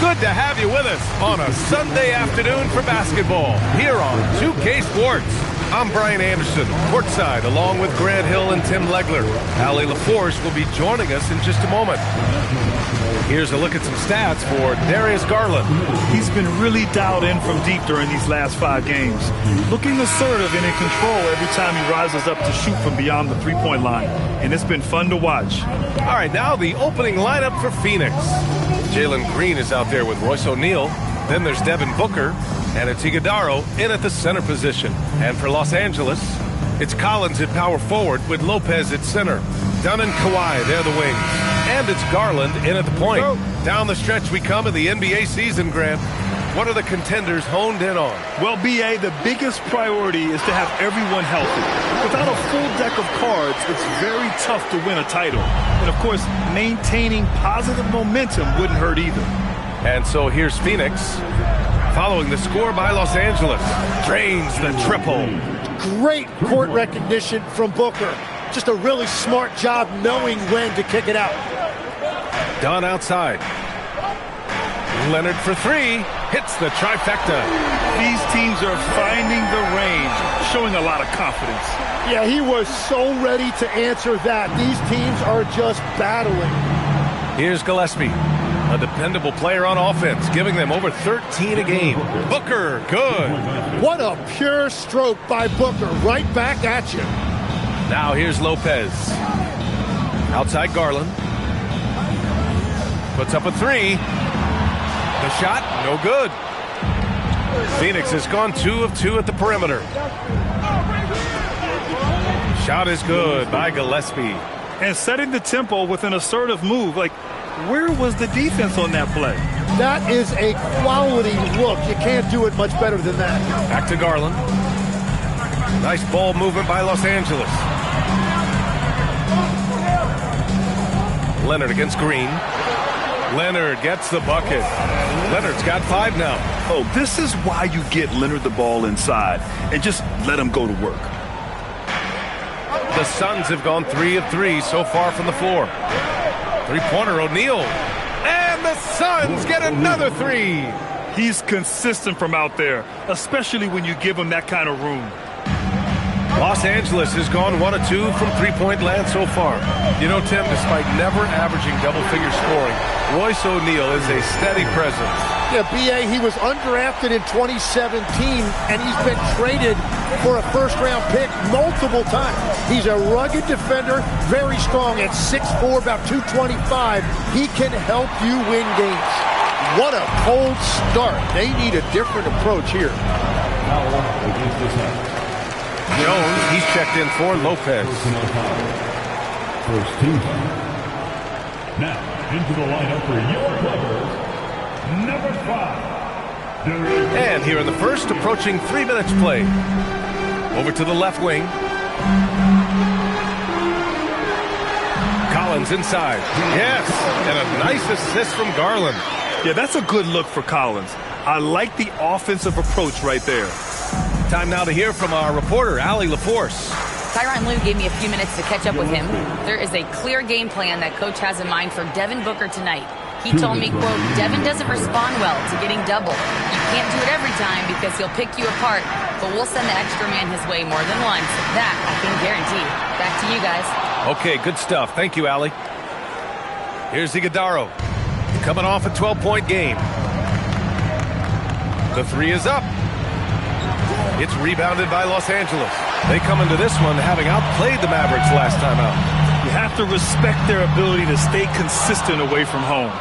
Good to have you with us on a Sunday afternoon for basketball here on 2K Sports. I'm Brian Anderson, courtside, along with Grant Hill and Tim Legler. Allie LaForce will be joining us in just a moment. Here's a look at some stats for Darius Garland. He's been really dialed in from deep during these last 5 games. Looking assertive and in control every time he rises up to shoot from beyond the three-point line. And it's been fun to watch. All right, now the opening lineup for Phoenix. Jalen Green is out there with Royce O'Neal. Then there's Devin Booker, and it's Iguodala in at the center position. And for Los Angeles, it's Collins at power forward with Lopez at center. Dunn and Kawhi, they're the wings. And it's Garland in at the point. Down the stretch we come in the NBA season, Grant. What are the contenders honed in on? Well, B.A., the biggest priority is to have everyone healthy. Without a full deck of cards, it's very tough to win a title. And, of course, maintaining positive momentum wouldn't hurt either. And so here's Phoenix, following the score by Los Angeles. Drains the triple. Great court recognition from Booker. Just a really smart job knowing when to kick it out. Dunn outside. Leonard for 3. Hits the trifecta. These teams are finding the range, showing a lot of confidence. Yeah, he was so ready to answer that. These teams are just battling. Here's Gillespie, a dependable player on offense, giving them over 13 a game. Booker, good. What a pure stroke by Booker. Right back at you. Now here's Lopez. Outside Garland. Puts up a 3. The shot, no good. Phoenix has gone 2 of 2 at the perimeter. Shot is good by Gillespie. And setting the tempo with an assertive move. Like, where was the defense on that play? That is a quality look. You can't do it much better than that. Back to Garland. Nice ball movement by Los Angeles. Leonard against Green. Leonard gets the bucket. Leonard's got 5 now. Oh, this is why you get Leonard the ball inside and just let him go to work. The Suns have gone 3 of 3 so far from the floor. Three-pointer, O'Neal. And the Suns get another 3. He's consistent from out there, especially when you give him that kind of room. Los Angeles has gone 1 of 2 from three-point land so far. You know, Tim, despite never averaging double-figure scoring, Royce O'Neal is a steady presence. Yeah, B.A., he was undrafted in 2017, and he's been traded for a first-round pick multiple times. He's a rugged defender, very strong at 6'4", about 225. He can help you win games. What a cold start. They need a different approach here. Jones, he's checked in for Lopez. First team. Now, into the lineup for your players, number 5. And here in the first, approaching 3 minutes play. Over to the left wing. Collins inside. Yes, and a nice assist from Garland. Yeah, that's a good look for Collins. I like the offensive approach right there. Time now to hear from our reporter, Allie LaForce. Tyronn Lue gave me a few minutes to catch up with him. There is a clear game plan that Coach has in mind for Devin Booker tonight. He told me, quote, Devin doesn't respond well to getting double. You can't do it every time because he'll pick you apart, but we'll send the extra man his way more than once. That I can guarantee. Back to you guys. Okay, good stuff. Thank you, Allie. Here's Iguodala, coming off a 12-point game. The 3 is up. It's rebounded by Los Angeles. They come into this one having outplayed the Mavericks last time out. You have to respect their ability to stay consistent away from home,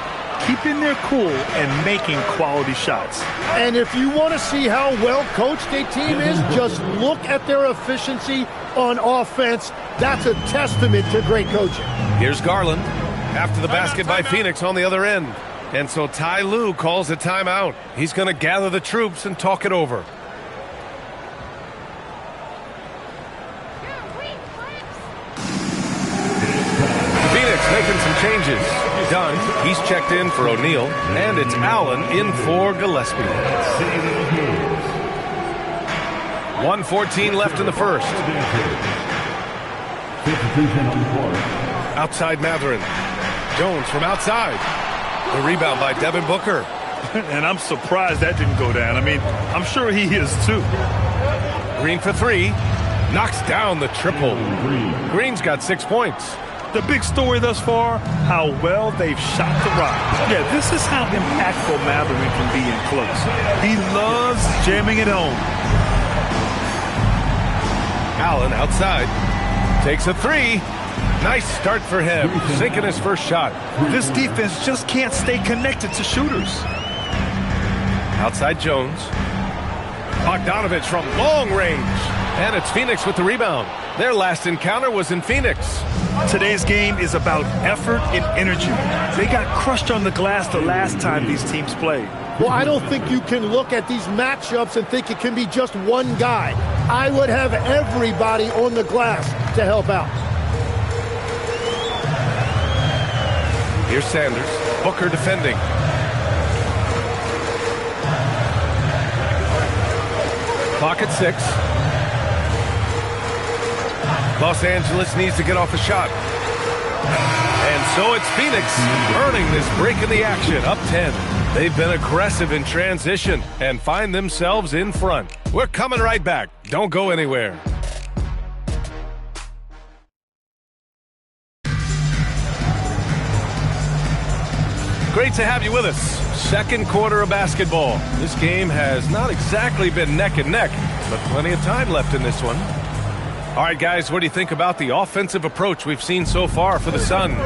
keeping their cool and making quality shots. And if you want to see how well coached a team is, just look at their efficiency on offense. That's a testament to great coaching. Here's Garland after the basket by Phoenix on the other end. And so Ty Lue calls a timeout. He's going to gather the troops and talk it over. Phoenix making some changes. Dunn, he's checked in for O'Neal, and it's Allen in for Gillespie. 1:14 left in the first. Outside Mathurin. Jones from outside. The rebound by Devin Booker. And I'm surprised that didn't go down. I mean, I'm sure he is too. Green for three. Knocks down the triple. Green's got 6 points. The big story thus far, how well they've shot the rock. Yeah, this is how impactful Mathurin can be in close. He loves jamming it home. Allen outside. Takes a three. Nice start for him. Sinking his first shot. This defense just can't stay connected to shooters. Outside Jones. Bogdanovich from long range. And it's Phoenix with the rebound. Their last encounter was in Phoenix. Today's game is about effort and energy. They got crushed on the glass the last time these teams played. Well, I don't think you can look at these matchups and think it can be just one guy. I would have everybody on the glass to help out. Here's Sanders. Booker defending. Clock at 6. Los Angeles needs to get off a shot. And so it's Phoenix earning this break in the action, up 10. They've been aggressive in transition and find themselves in front. We're coming right back. Don't go anywhere. Great to have you with us. Second quarter of basketball. This game has not exactly been neck and neck, but plenty of time left in this one. All right, guys, what do you think about the offensive approach we've seen so far for the Suns?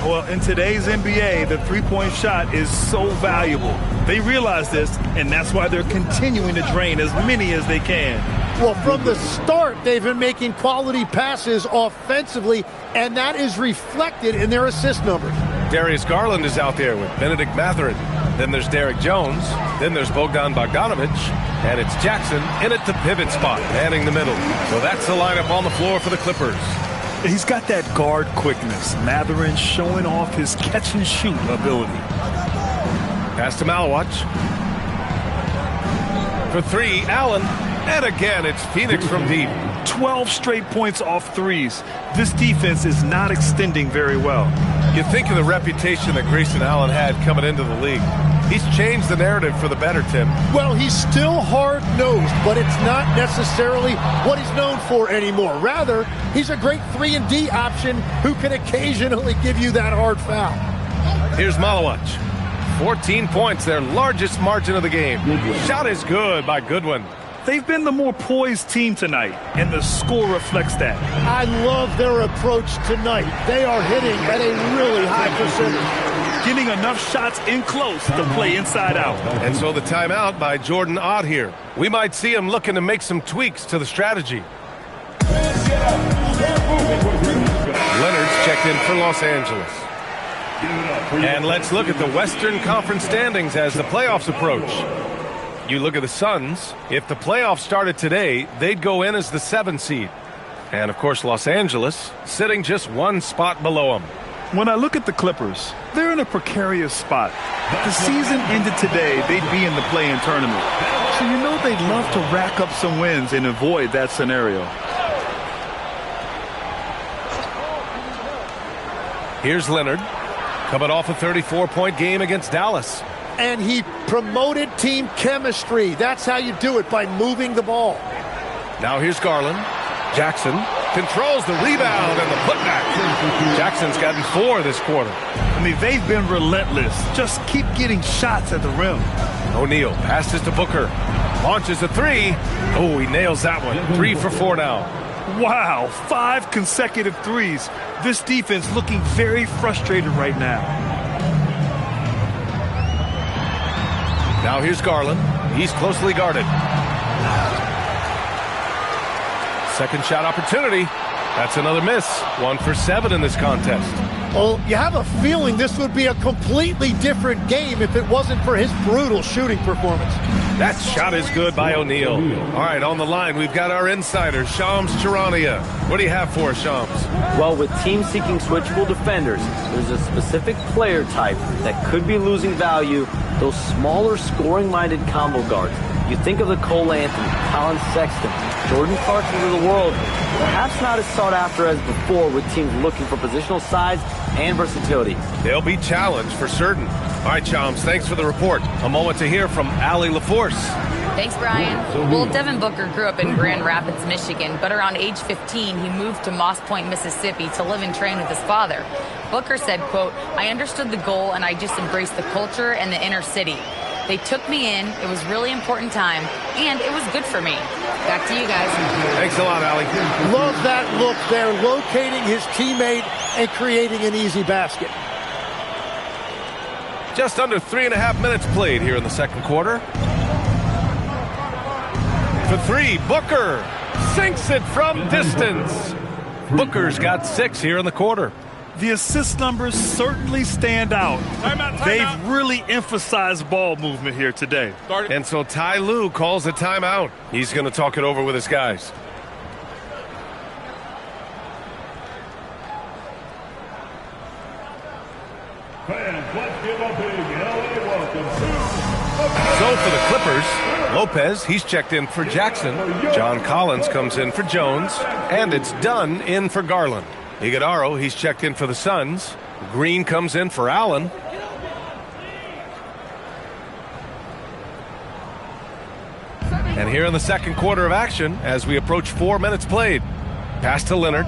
Well, in today's NBA, the three-point shot is so valuable. They realize this, and that's why they're continuing to drain as many as they can. Well, from the start, they've been making quality passes offensively, and that is reflected in their assist numbers. Darius Garland is out there with Benedict Mathurin. Then there's Derek Jones. Then there's Bogdan Bogdanovich. And it's Jackson in at the pivot spot, manning the middle. So that's the lineup on the floor for the Clippers. He's got that guard quickness. Mathurin showing off his catch-and-shoot ability. Pass to Malawach. For three, Allen. And again, it's Phoenix from deep. 12 straight points off threes. This defense is not extending very well. You think of the reputation that Grayson Allen had coming into the league. He's changed the narrative for the better, Tim. Well, he's still hard-nosed, but it's not necessarily what he's known for anymore. Rather, he's a great 3-and-D option who can occasionally give you that hard foul. Here's Malawach. 14 points, their largest margin of the game. Shot is good by Goodwin. They've been the more poised team tonight, and the score reflects that. I love their approach tonight. They are hitting at a really high percentage. Getting enough shots in close to play inside out. And so the timeout by Jordan Ott here. We might see him looking to make some tweaks to the strategy. Leonard's checked in for Los Angeles. And let's look at the Western Conference standings as the playoffs approach. You look at the Suns. If the playoffs started today, they'd go in as the 7th seed. And, of course, Los Angeles sitting just one spot below them. When I look at the Clippers, they're in a precarious spot. If the season ended today, they'd be in the play-in tournament. So you know they'd love to rack up some wins and avoid that scenario. Here's Leonard, coming off a 34-point game against Dallas. And he promoted team chemistry. That's how you do it, by moving the ball. Now here's Garland. Jackson controls the rebound and the putback. Jackson's gotten 4 this quarter. I mean, they've been relentless. Just keep getting shots at the rim. O'Neal passes to Booker. Launches a 3. Oh, he nails that one. 3 for 4 now. Wow, 5 consecutive threes. This defense looking very frustrated right now. Now here's Garland. He's closely guarded. Second shot opportunity. That's another miss. 1 for 7 in this contest. Well, you have a feeling this would be a completely different game if it wasn't for his brutal shooting performance. That shot is good by O'Neal. All right, on the line, we've got our insider, Shams Charania. What do you have for us, Shams? Well, with teams seeking switchable defenders, there's a specific player type that could be losing value, those smaller scoring-minded combo guards. You think of the Cole Anthony, Colin Sexton, Jordan Clarksons of the world, perhaps not as sought after as before with teams looking for positional size and versatility. They'll be challenged for certain. All right, Chums, thanks for the report. A moment to hear from Allie LaForce. Thanks, Brian. Well, Devin Booker grew up in Grand Rapids, Michigan, but around age 15, he moved to Moss Point, Mississippi to live and train with his father. Booker said, quote, "I understood the goal and I just embraced the culture and the inner city. They took me in. It was a really important time, and it was good for me." Back to you guys. Thanks a lot, Allie. Love that look there, locating his teammate and creating an easy basket. Just under 3.5 minutes played here in the second quarter. For three, Booker sinks it from distance. Booker's got 6 here in the quarter. The assist numbers certainly stand out. They've really emphasized ball movement here today. And so Ty Lue calls a timeout. He's going to talk it over with his guys. Fans, let's give a big LA welcome to So for the Clippers, Lopez, he's checked in for Jackson. John Collins comes in for Jones. And it's Dunn in for Garland. Iguodaro, he's checked in for the Suns. Green comes in for Allen. And here in the second quarter of action, as we approach 4 minutes played. Pass to Leonard.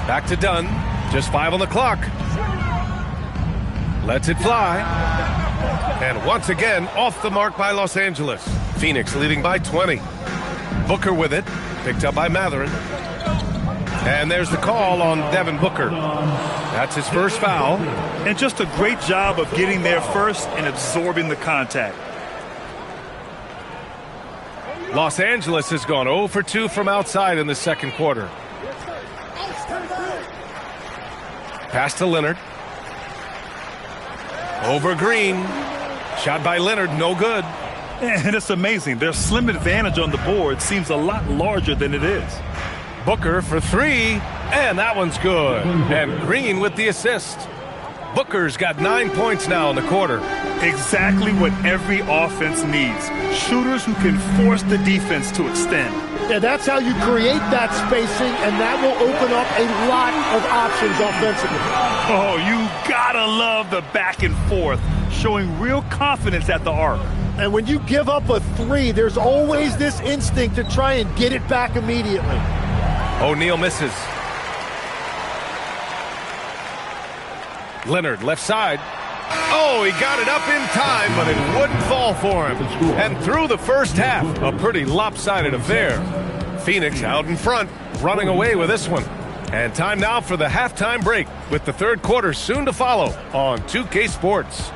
Back to Dunn. Just 5 on the clock. Lets it fly. And once again, off the mark by Los Angeles. Phoenix leading by 20. Booker with it. Picked up by Matherin. And there's the call on Devin Booker. That's his first foul. And just a great job of getting there first and absorbing the contact. Los Angeles has gone 0 for 2 from outside in the second quarter. Pass to Leonard. Over Green. Shot by Leonard, no good. And it's amazing. Their slim advantage on the board seems a lot larger than it is. Booker for 3, and that one's good. And Green with the assist. Booker's got 9 points now in the quarter. Exactly what every offense needs. Shooters who can force the defense to extend. Yeah, that's how you create that spacing, and that will open up a lot of options offensively. Oh, you gotta love the back and forth, showing real confidence at the arc. And when you give up a 3, there's always this instinct to try and get it back immediately. O'Neal misses. Leonard left side. Oh, he got it up in time, but it wouldn't fall for him. And through the first half, a pretty lopsided affair. Phoenix out in front, running away with this one. And time now for the halftime break, with the third quarter soon to follow on 2K Sports.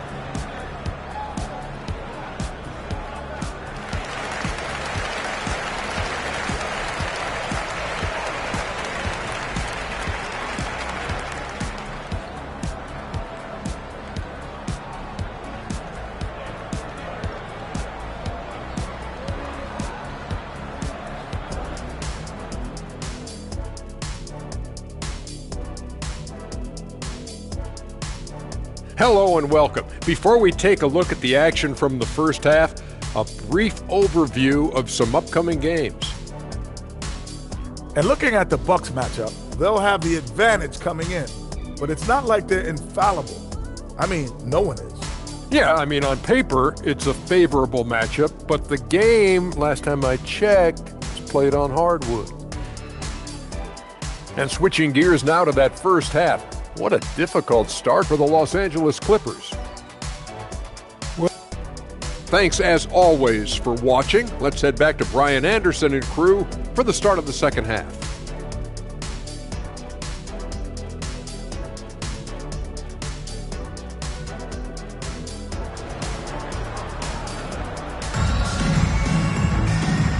Hello and welcome. Before we take a look at the action from the first half, a brief overview of some upcoming games. And looking at the Bucks matchup, they'll have the advantage coming in. But it's not like they're infallible. I mean, no one is. Yeah, I mean, on paper, it's a favorable matchup, but the game, last time I checked, was played on hardwood. And switching gears now to that first half. What a difficult start for the Los Angeles Clippers. Thanks, as always, for watching. Let's head back to Brian Anderson and crew for the start of the second half.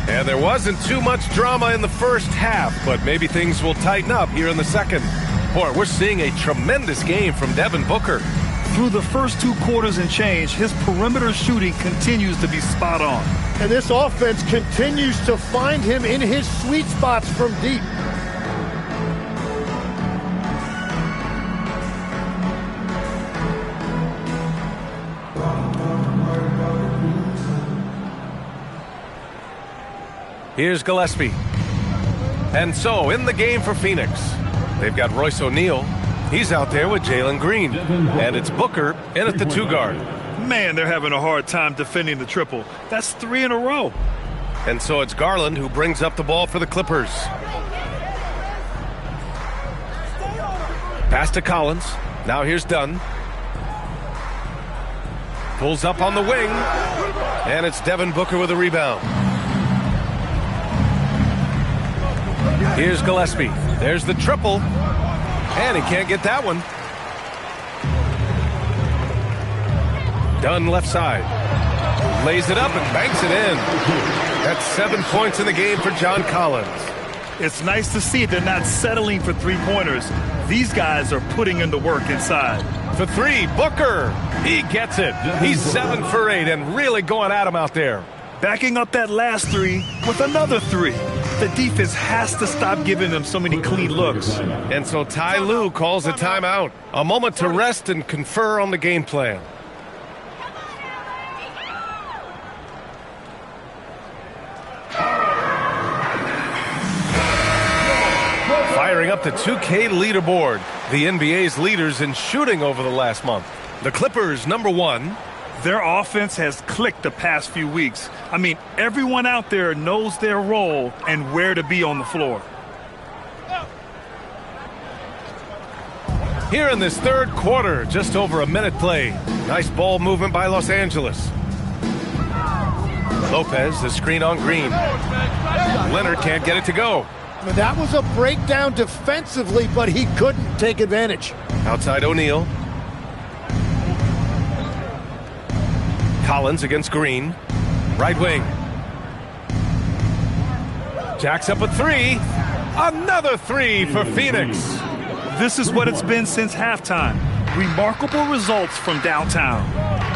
And there wasn't too much drama in the first half, but maybe things will tighten up here in the second. Boy, we're seeing a tremendous game from Devin Booker. Through the first 2 quarters and change, his perimeter shooting continues to be spot on. And this offense continues to find him in his sweet spots from deep. Here's Gillespie. And so, in the game for Phoenix, they've got Royce O'Neal. He's out there with Jalen Green. And it's Booker in at the 2 guard. Man, they're having a hard time defending the triple. That's 3 in a row. And so it's Garland who brings up the ball for the Clippers. Pass to Collins. Now here's Dunn. Pulls up on the wing. And it's Devin Booker with a rebound. Here's Gillespie. There's the triple. And he can't get that one. Dunn left side. Lays it up and banks it in. That's 7 points in the game for John Collins. It's nice to see they're not settling for three-pointers. These guys are putting in the work inside. For 3, Booker. He gets it. He's 7 for 8 and really going at him out there. Backing up that last 3 with another 3. The defense has to stop giving them so many clean looks. And so Ty Lue calls a timeout. A moment to rest and confer on the game plan. Firing up the 2K leaderboard. The NBA's leaders in shooting over the last month. The Clippers, number 1. Their offense has clicked the past few weeks. I mean, everyone out there knows their role and where to be on the floor. Here in this third quarter, just over a minute played. Nice ball movement by Los Angeles. Lopez, the screen on Green. Leonard can't get it to go. That was a breakdown defensively, but he couldn't take advantage. Outside O'Neal. Collins against Green. Right wing. Jacks up a 3. Another 3 for Phoenix. This is what it's been since halftime. Remarkable results from downtown.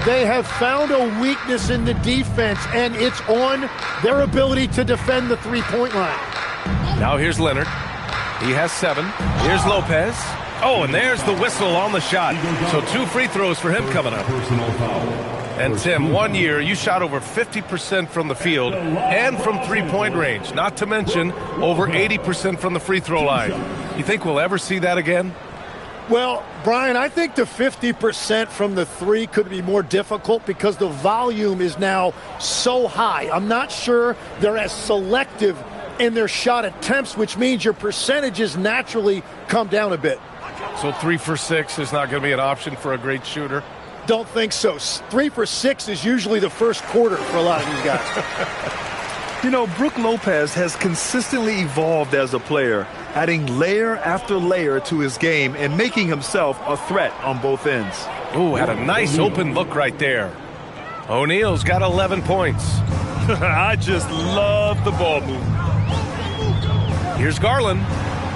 They have found a weakness in the defense, and it's on their ability to defend the three-point line. Now here's Leonard. He has 7. Here's Lopez. Oh, and there's the whistle on the shot. So 2 free throws for him coming up. And Tim, 1 year, you shot over 50% from the field and from three-point range. Not to mention over 80% from the free throw line. You think we'll ever see that again? Well, Brian, I think the 50% from the 3 could be more difficult because the volume is now so high. I'm not sure they're as selective in their shot attempts, which means your percentages naturally come down a bit. So 3 for 6 is not going to be an option for a great shooter? Don't think so. 3 for 6 is usually the first quarter for a lot of these guys. You know, Brook Lopez has consistently evolved as a player, adding layer after layer to his game and making himself a threat on both ends. Ooh, had a nice open look right there. O'Neal's got 11 points. I just love the ball movement. Here's Garland.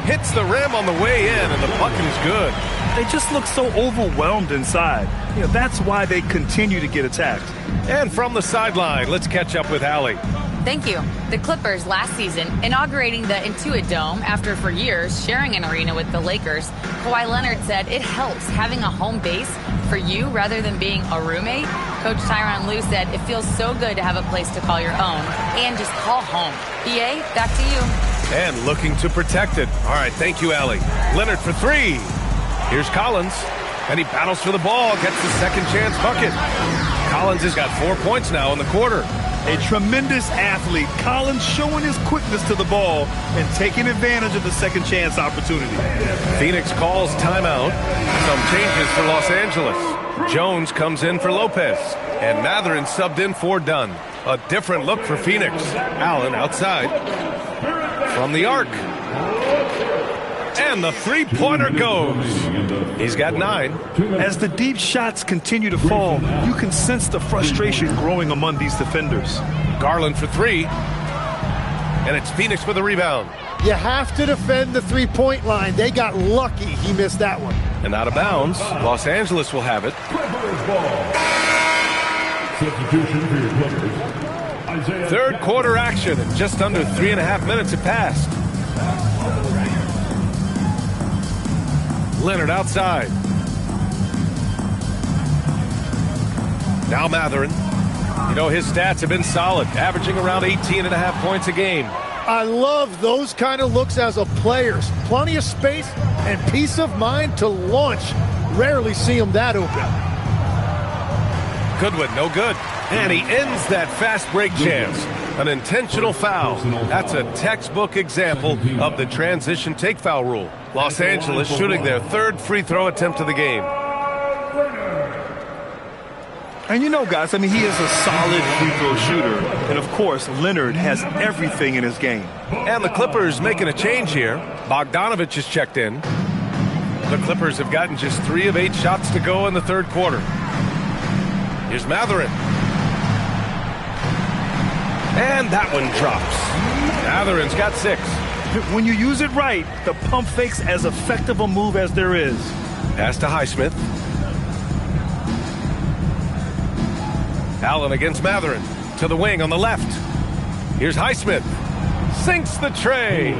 Hits the rim on the way in, and the bucket is good. They just look so overwhelmed inside. You know, that's why they continue to get attacked. And from the sideline, let's catch up with Allie. Thank you. The Clippers last season inaugurating the Intuit Dome after for years sharing an arena with the Lakers. Kawhi Leonard said it helps having a home base for you rather than being a roommate. Coach Tyronn Lue said it feels so good to have a place to call your own and just call home. EA, back to you. And looking to protect it. All right, thank you, Allie. Leonard for 3. Here's Collins. And he battles for the ball, gets the second chance bucket. Collins has got 4 points now in the quarter. A tremendous athlete. Collins showing his quickness to the ball and taking advantage of the second chance opportunity. Phoenix calls timeout. Some changes for Los Angeles. Jones comes in for Lopez. And Mathurin subbed in for Dunn. A different look for Phoenix. Allen outside. From the arc. And the three-pointer goes. He's got 9. As the deep shots continue to fall, you can sense the frustration growing among these defenders. Garland for 3. And it's Phoenix for the rebound. You have to defend the three-point line. They got lucky he missed that one. And out of bounds, Los Angeles will have it. Substitution for your Clippers. Third quarter action, and just under 3.5 minutes have passed. Leonard outside. Now Mathurin. You know, his stats have been solid, averaging around 18.5 points a game. I love those kind of looks as a player. Plenty of space and peace of mind to launch. Rarely see him that open. Goodwin, no good. And he ends that fast break chance. An intentional foul. That's a textbook example of the transition take foul rule. Los Angeles shooting their third free throw attempt of the game. And you know, guys, I mean, he is a solid free throw shooter. And, of course, Leonard has everything in his game. And the Clippers making a change here. Bogdanovich is checked in. The Clippers have gotten just 3 of 8 shots to go in the third quarter. Here's Mathurin. And that one drops. Mathurin's got 6. When you use it right, the pump fake's as effective a move as there is. Pass to Highsmith. Allen against Mathurin. To the wing on the left. Here's Highsmith. Sinks the tray.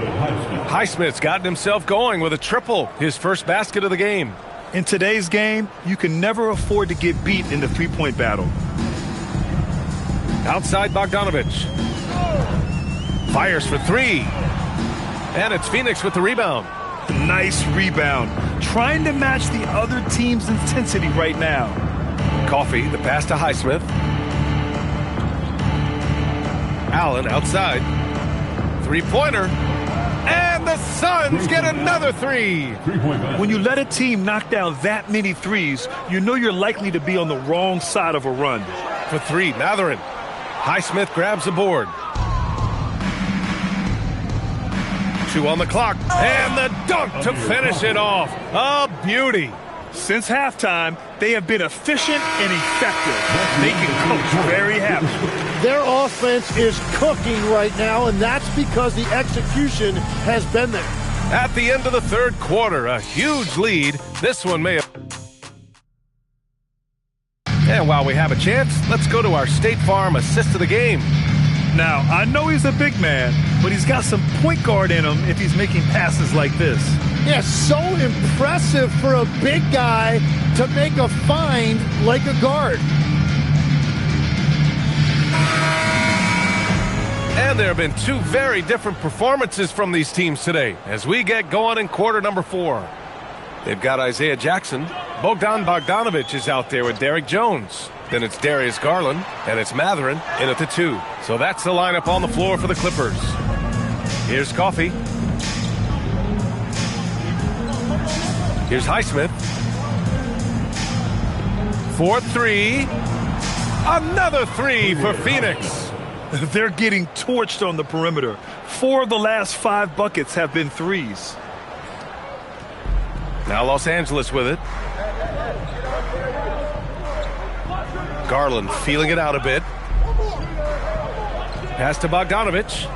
Highsmith's gotten himself going with a triple. His first basket of the game. In today's game, you can never afford to get beat in the three-point battle. Outside Bogdanovich. Fires for 3. And it's Phoenix with the rebound. Nice rebound. Trying to match the other team's intensity right now. Coffey, the pass to Highsmith. Allen outside. Three-pointer. And the Suns get another 3. When you let a team knock down that many threes, you know you're likely to be on the wrong side of a run. For 3, Mathurin. Highsmith grabs the board. 2 on the clock. And the dunk to finish it off. A beauty. Since halftime, they have been efficient and effective, making Coach very happy. Their offense is cooking right now, and that's because the execution has been there. At the end of the third quarter, a huge lead. This one may have... And while we have a chance, let's go to our State Farm assist of the game. Now, I know he's a big man, but he's got some point guard in him if he's making passes like this. Yeah, so impressive for a big guy to make a find like a guard. And there have been 2 very different performances from these teams today as we get going in quarter number 4. They've got Isaiah Jackson. Bogdanovich is out there with Derrick Jones. Then it's Darius Garland, and it's Mathurin in at the 2. So that's the lineup on the floor for the Clippers. Here's Coffey. Here's Highsmith. 4-3. Another 3 for Phoenix. They're getting torched on the perimeter. 4 of the last 5 buckets have been threes. Now Los Angeles with it. Garland feeling it out a bit. Pass to Bogdanovich.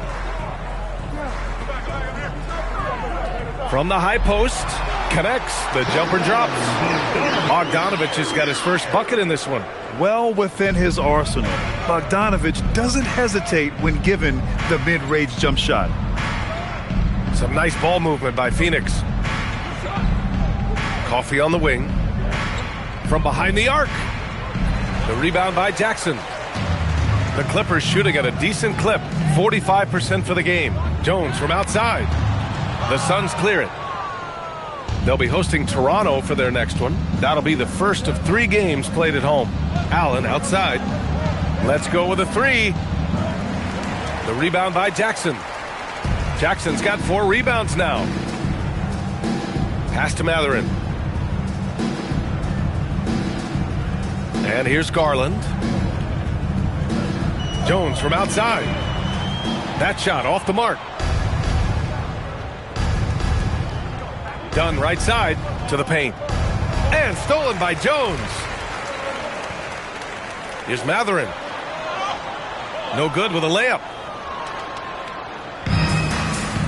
From the high post. Connects. The jumper drops. Bogdanovich has got his first bucket in this one. Well within his arsenal. Bogdanovich doesn't hesitate when given the mid-range jump shot. Some nice ball movement by Phoenix. Coffey on the wing. From behind the arc. The rebound by Jackson. The Clippers shooting at a decent clip. 45% for the game. Jones from outside. The Suns clear it. They'll be hosting Toronto for their next one. That'll be the first of 3 games played at home. Allen outside. Let's go with a 3. The rebound by Jackson. Jackson's got 4 rebounds now. Pass to Mathurin. And here's Garland. Jones from outside. That shot off the mark. Dunn right side to the paint. And stolen by Jones. Here's Mathurin. No good with a layup.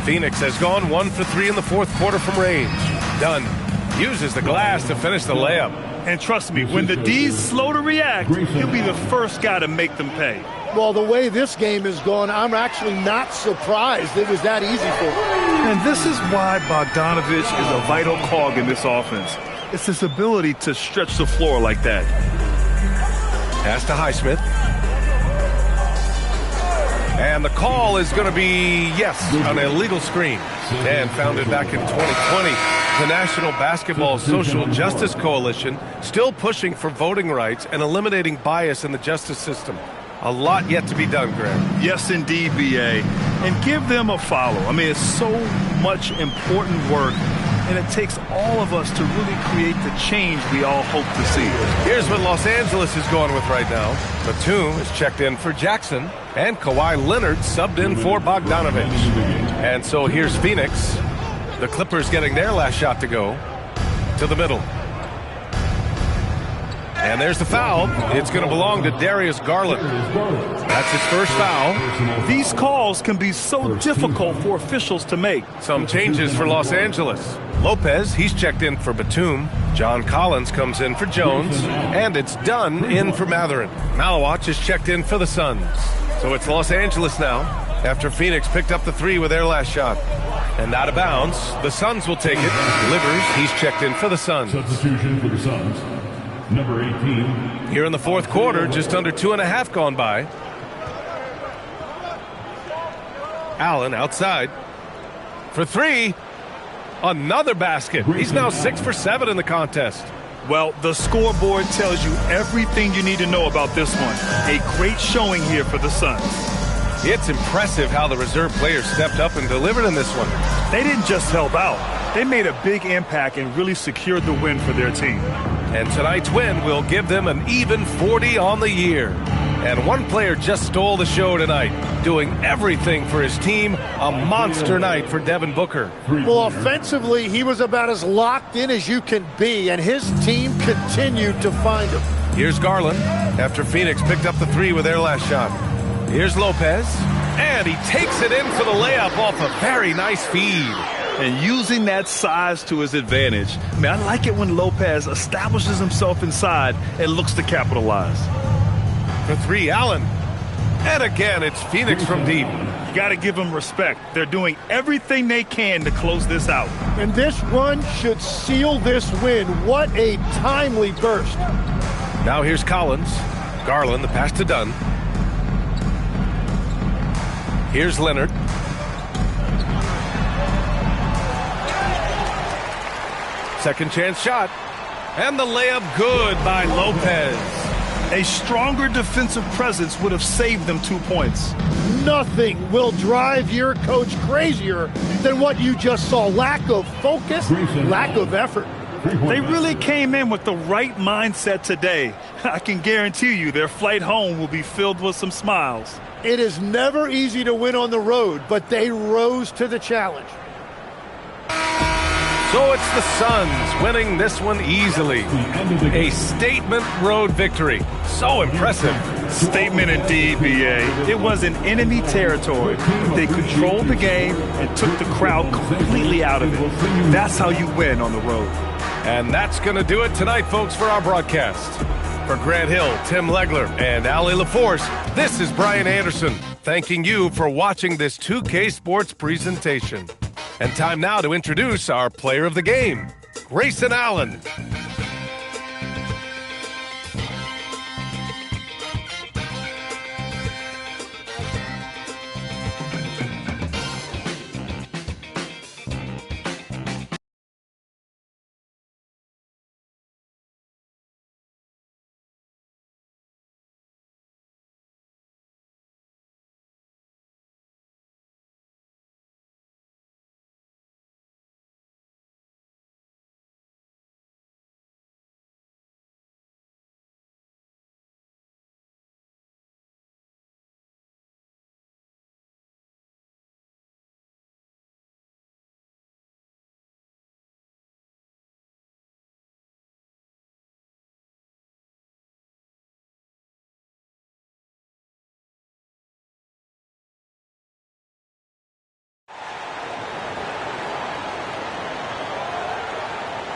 Phoenix has gone 1 for 3 in the fourth quarter from range. Dunn uses the glass to finish the layup. And trust me, when the D's slow to react, he'll be the first guy to make them pay. Well, the way this game is going, I'm actually not surprised it was that easy for him. And this is why Bogdanovich is a vital cog in this offense. It's his ability to stretch the floor like that. Pass to Highsmith. And the call is going to be, yes, an illegal screen. And founded back in 2020, the National Basketball Social Justice Coalition still pushing for voting rights and eliminating bias in the justice system. A lot yet to be done, Greg. Yes, indeed, B.A. And give them a follow. I mean, it's so much important work, and it takes all of us to really create the change we all hope to see. Here's what Los Angeles is going with right now. Batum is checked in for Jackson, and Kawhi Leonard subbed in for Bogdanovich. And so here's Phoenix. The Clippers getting their last shot to go to the middle. And there's the foul. It's going to belong to Darius Garland. That's his first foul. These calls can be so difficult for officials to make. Some changes for Los Angeles. Lopez, he's checked in for Batum. John Collins comes in for Jones. And it's Dunn in for Matherin. Malawach is checked in for the Suns. So it's Los Angeles now, after Phoenix picked up the three with their last shot. And out of bounds, the Suns will take it. Livers, he's checked in for the Suns. Substitution for the Suns. Number 18. Here in the fourth quarter, just under 2.5 gone by. Allen outside for three. Another basket. He's now 6 for 7 in the contest. Well, the scoreboard tells you everything you need to know about this one. A great showing here for the Suns. It's impressive how the reserve players stepped up and delivered in this one. They didn't just help out. They made a big impact and really secured the win for their team. And tonight's win will give them an even 40 on the year. And one player just stole the show tonight, doing everything for his team. A monster night for Devin Booker. Well, offensively, he was about as locked in as you can be, and his team continued to find him. Here's Garland after Phoenix picked up the three with their last shot. Here's Lopez, and he takes it in for the layup off a very nice feed. And using that size to his advantage. I mean, I like it when Lopez establishes himself inside and looks to capitalize. For three, Allen. And again, it's Phoenix from deep. You got to give them respect. They're doing everything they can to close this out. And this run should seal this win. What a timely burst. Now here's Collins. Garland, the pass to Dunn. Here's Leonard. Second chance shot. And the layup good by Lopez. A stronger defensive presence would have saved them 2 points. Nothing will drive your coach crazier than what you just saw. Lack of focus, lack of effort. They really came in with the right mindset today. I can guarantee you their flight home will be filled with some smiles. It is never easy to win on the road, but they rose to the challenge. So it's the Suns winning this one easily. A statement road victory. So impressive. Statement indeed, B.A. It was in enemy territory. They controlled the game and took the crowd completely out of it. That's how you win on the road. And that's going to do it tonight, folks, for our broadcast. For Grant Hill, Tim Legler, and Ali LaForce, this is Brian Anderson, thanking you for watching this 2K Sports presentation. And time now to introduce our player of the game, Grayson Allen.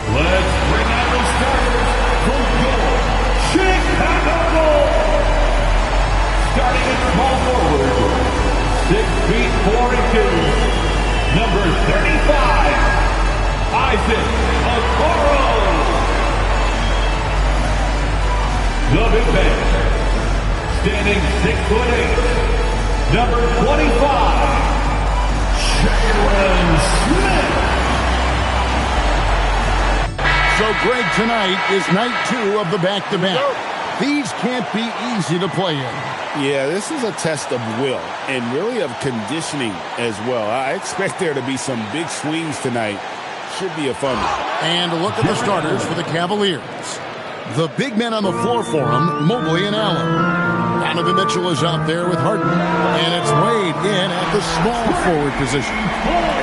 Let's bring out the starters for your Chicago Bulls. Starting at small forward, 6 feet 4 inches, number 35, Isaac Okoro. The big man, standing 6'8", number 25, Jalen Smith. So, Greg, tonight is night 2 of the back-to-back. These can't be easy to play in. Yeah, this is a test of will and really of conditioning as well. I expect there to be some big swings tonight. Should be a fun one. And a look at the starters for the Cavaliers. The big men on the floor for them, Mobley and Allen. Donovan Mitchell is out there with Harden. And it's Wade in at the small forward position.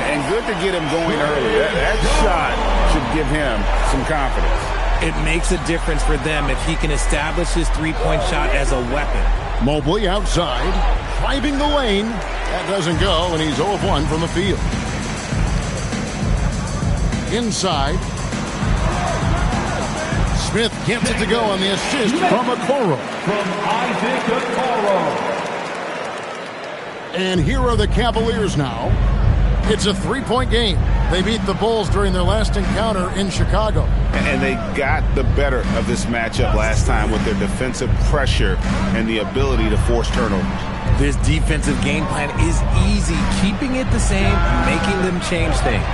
And good to get him going early. That shot should give him some confidence. It makes a difference for them if he can establish his three-point shot as a weapon. Mobley outside, driving the lane. That doesn't go, and he's 0 of 1 from the field. Inside. Smith gets it to go on the assist from Okoro. And here are the Cavaliers now. It's a 3-point game. They beat the Bulls during their last encounter in Chicago. And they got the better of this matchup last time with their defensive pressure and the ability to force turnovers. This defensive game plan is easy, keeping it the same, making them change things.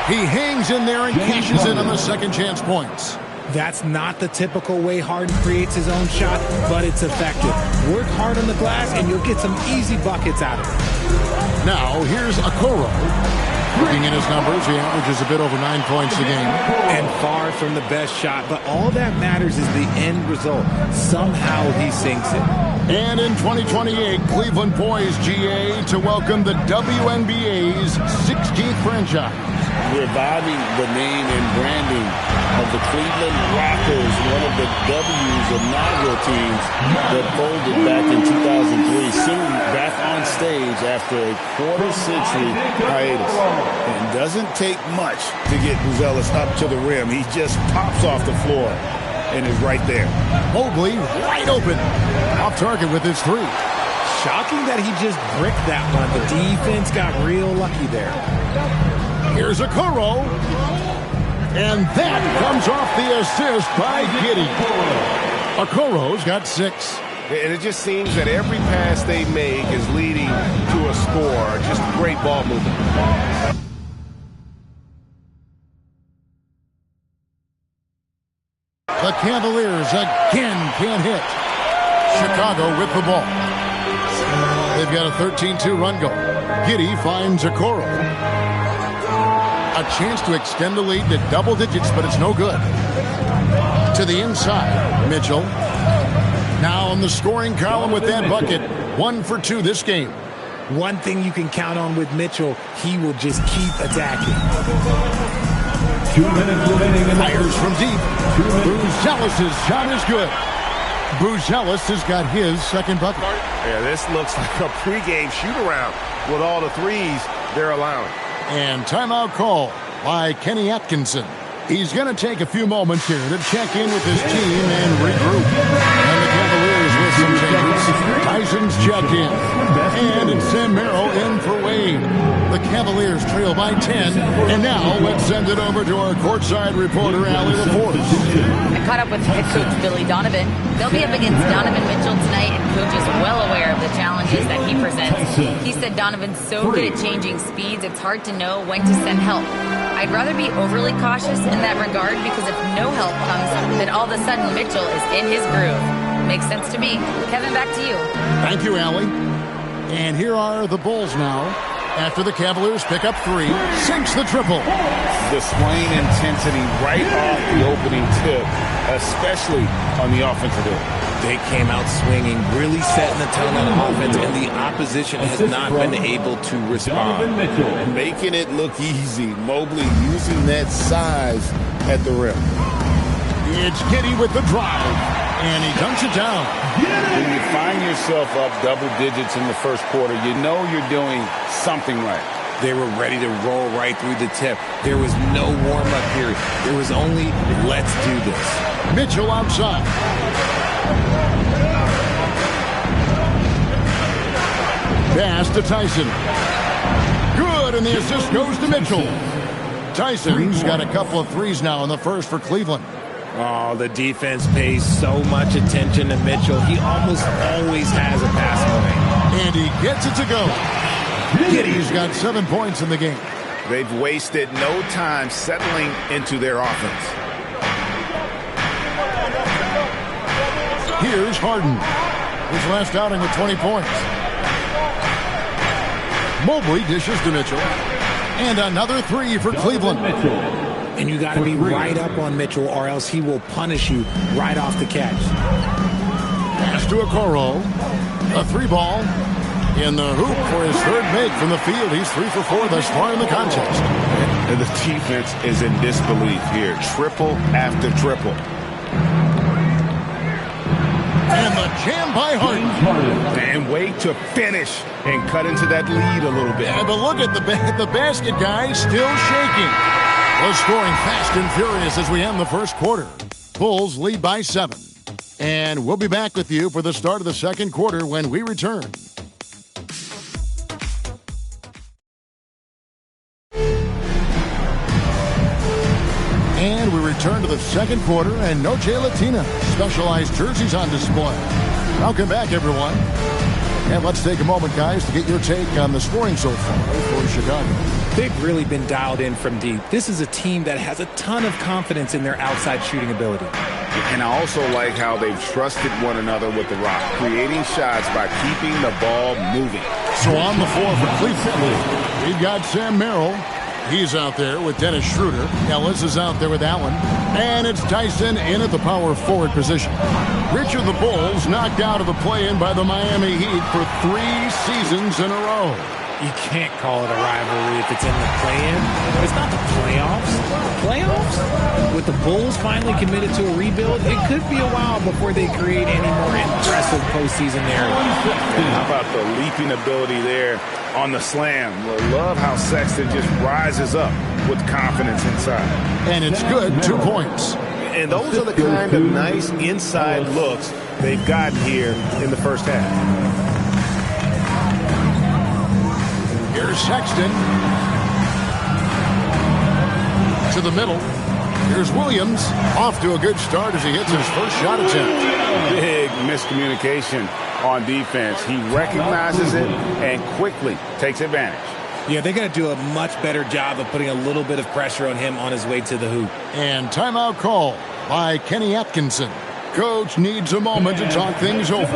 He hangs in there and cashes in on the second chance points. That's not the typical way Harden creates his own shot, but it's effective. Work hard on the glass and you'll get some easy buckets out of it. Now, here's Okoro. Looking at his numbers, he averages a bit over 9 points a game. And far from the best shot, but all that matters is the end result. Somehow he sinks it. And in 2028, Cleveland poised, GA, to welcome the WNBA's 16th franchise. Reviving the name and branding of the Cleveland Rockers, one of the W's inaugural teams that folded back in 2003, soon back on stage after a quarter-century hiatus. And doesn't take much to get Buzelis up to the rim. He just pops off the floor and is right there. Mobley wide open. Off target with his 3. Shocking that he just bricked that one. The defense got real lucky there. Here's Okoro. And that comes off the assist by Giddey. Okoro's got 6. And it just seems that every pass they make is leading to a score. Just great ball movement. The Cavaliers again can't hit. Chicago with the ball. They've got a 13-2 run going. Giddey finds Okoro. A chance to extend the lead to double digits, but it's no good. To the inside, Mitchell. Now on the scoring column with that bucket. 1 for 2 this game. One thing you can count on with Mitchell, he will just keep attacking. 2 minutes remaining. Fires from deep. Buzelis' shot is good. Buzelis has got his second bucket. Yeah, this looks like a pregame shoot-around with all the threes they're allowing. And timeout call by Kenny Atkinson. He's going to take a few moments here to check in with his team and regroup. And the Cavaliers with some changes. Tyson's checked in. And it's Sam Merrill in for Wade. The Cavaliers trail by 10. And now let's send it over to our courtside reporter, Allie LaForce. I caught up with head coach Billy Donovan. They'll be up against Donovan Mitchell tonight, and coach is well aware of the challenges that he presents. He said Donovan's so good at changing speeds, it's hard to know when to send help. I'd rather be overly cautious in that regard because if no help comes, then all of a sudden Mitchell is in his groove. Makes sense to me. Kevin, back to you. Thank you, Allie. And here are the Bulls now. After the Cavaliers pick up 3, sinks the triple. Displaying intensity right off the opening tip, especially on the offensive end. They came out swinging, really setting the tone on offense, and the opposition has not been able to respond. Making it look easy. Mobley using that size at the rim. It's Giddey with the drive, and he dunks it down. When you find yourself up double digits in the first quarter, you know you're doing something right. They were ready to roll right through the tip. There was no warm-up period. There was only, let's do this. Mitchell outside. Pass to Tyson. Good, and the assist goes to Mitchell. Tyson's got a couple of threes now in the first for Cleveland. Oh, the defense pays so much attention to Mitchell. He almost always has a pass away. And he gets it to go. Giddey's got 7 points in the game. They've wasted no time settling into their offense. Here's Harden. His last outing with 20 points. Mobley dishes to Mitchell. And another three for Cleveland. And you got to be right up on Mitchell or else he will punish you right off the catch. Pass to Okoro. A three ball in the hoop for his third make from the field. He's 3 for 4 thus far in the contest. And the defense is in disbelief here. Triple after triple. And the jam by Harden. And wait to finish and cut into that lead a little bit. Yeah, but look at the basket, guys, still shaking. Well, scoring fast and furious as we end the first quarter. Bulls lead by 7. And we'll be back with you for the start of the second quarter when we return. And we return to the second quarter, and no Jay Latina. Specialized jerseys on display. Welcome back, everyone. And let's take a moment, guys, to get your take on the scoring so far for Chicago. They've really been dialed in from deep. This is a team that has a ton of confidence in their outside shooting ability. And I also like how they've trusted one another with the rock, creating shots by keeping the ball moving. So on the floor for Cleveland, we've got Sam Merrill. He's out there with Dennis Schroeder. Ellis is out there with Allen. And it's Tyson in at the power forward position. Richard, the Bulls knocked out of the play-in by the Miami Heat for 3 seasons in a row. You can't call it a rivalry if it's in the play-in. It's not the playoffs. Playoffs? With the Bulls finally committed to a rebuild, it could be a while before they create any more impressive postseason narrative. How about the leaping ability there on the slam? Love how Sexton just rises up with confidence inside. And it's good, 2 points. And those are the kind of nice inside looks they've gotten here in the first half. Here's Sexton. To the middle. Here's Williams. Off to a good start as he hits his first shot attempt. Big miscommunication on defense. He recognizes it and quickly takes advantage. Yeah, they're going to do a much better job of putting a little bit of pressure on him on his way to the hoop. And timeout call by Kenny Atkinson. Coach needs a moment to talk things over.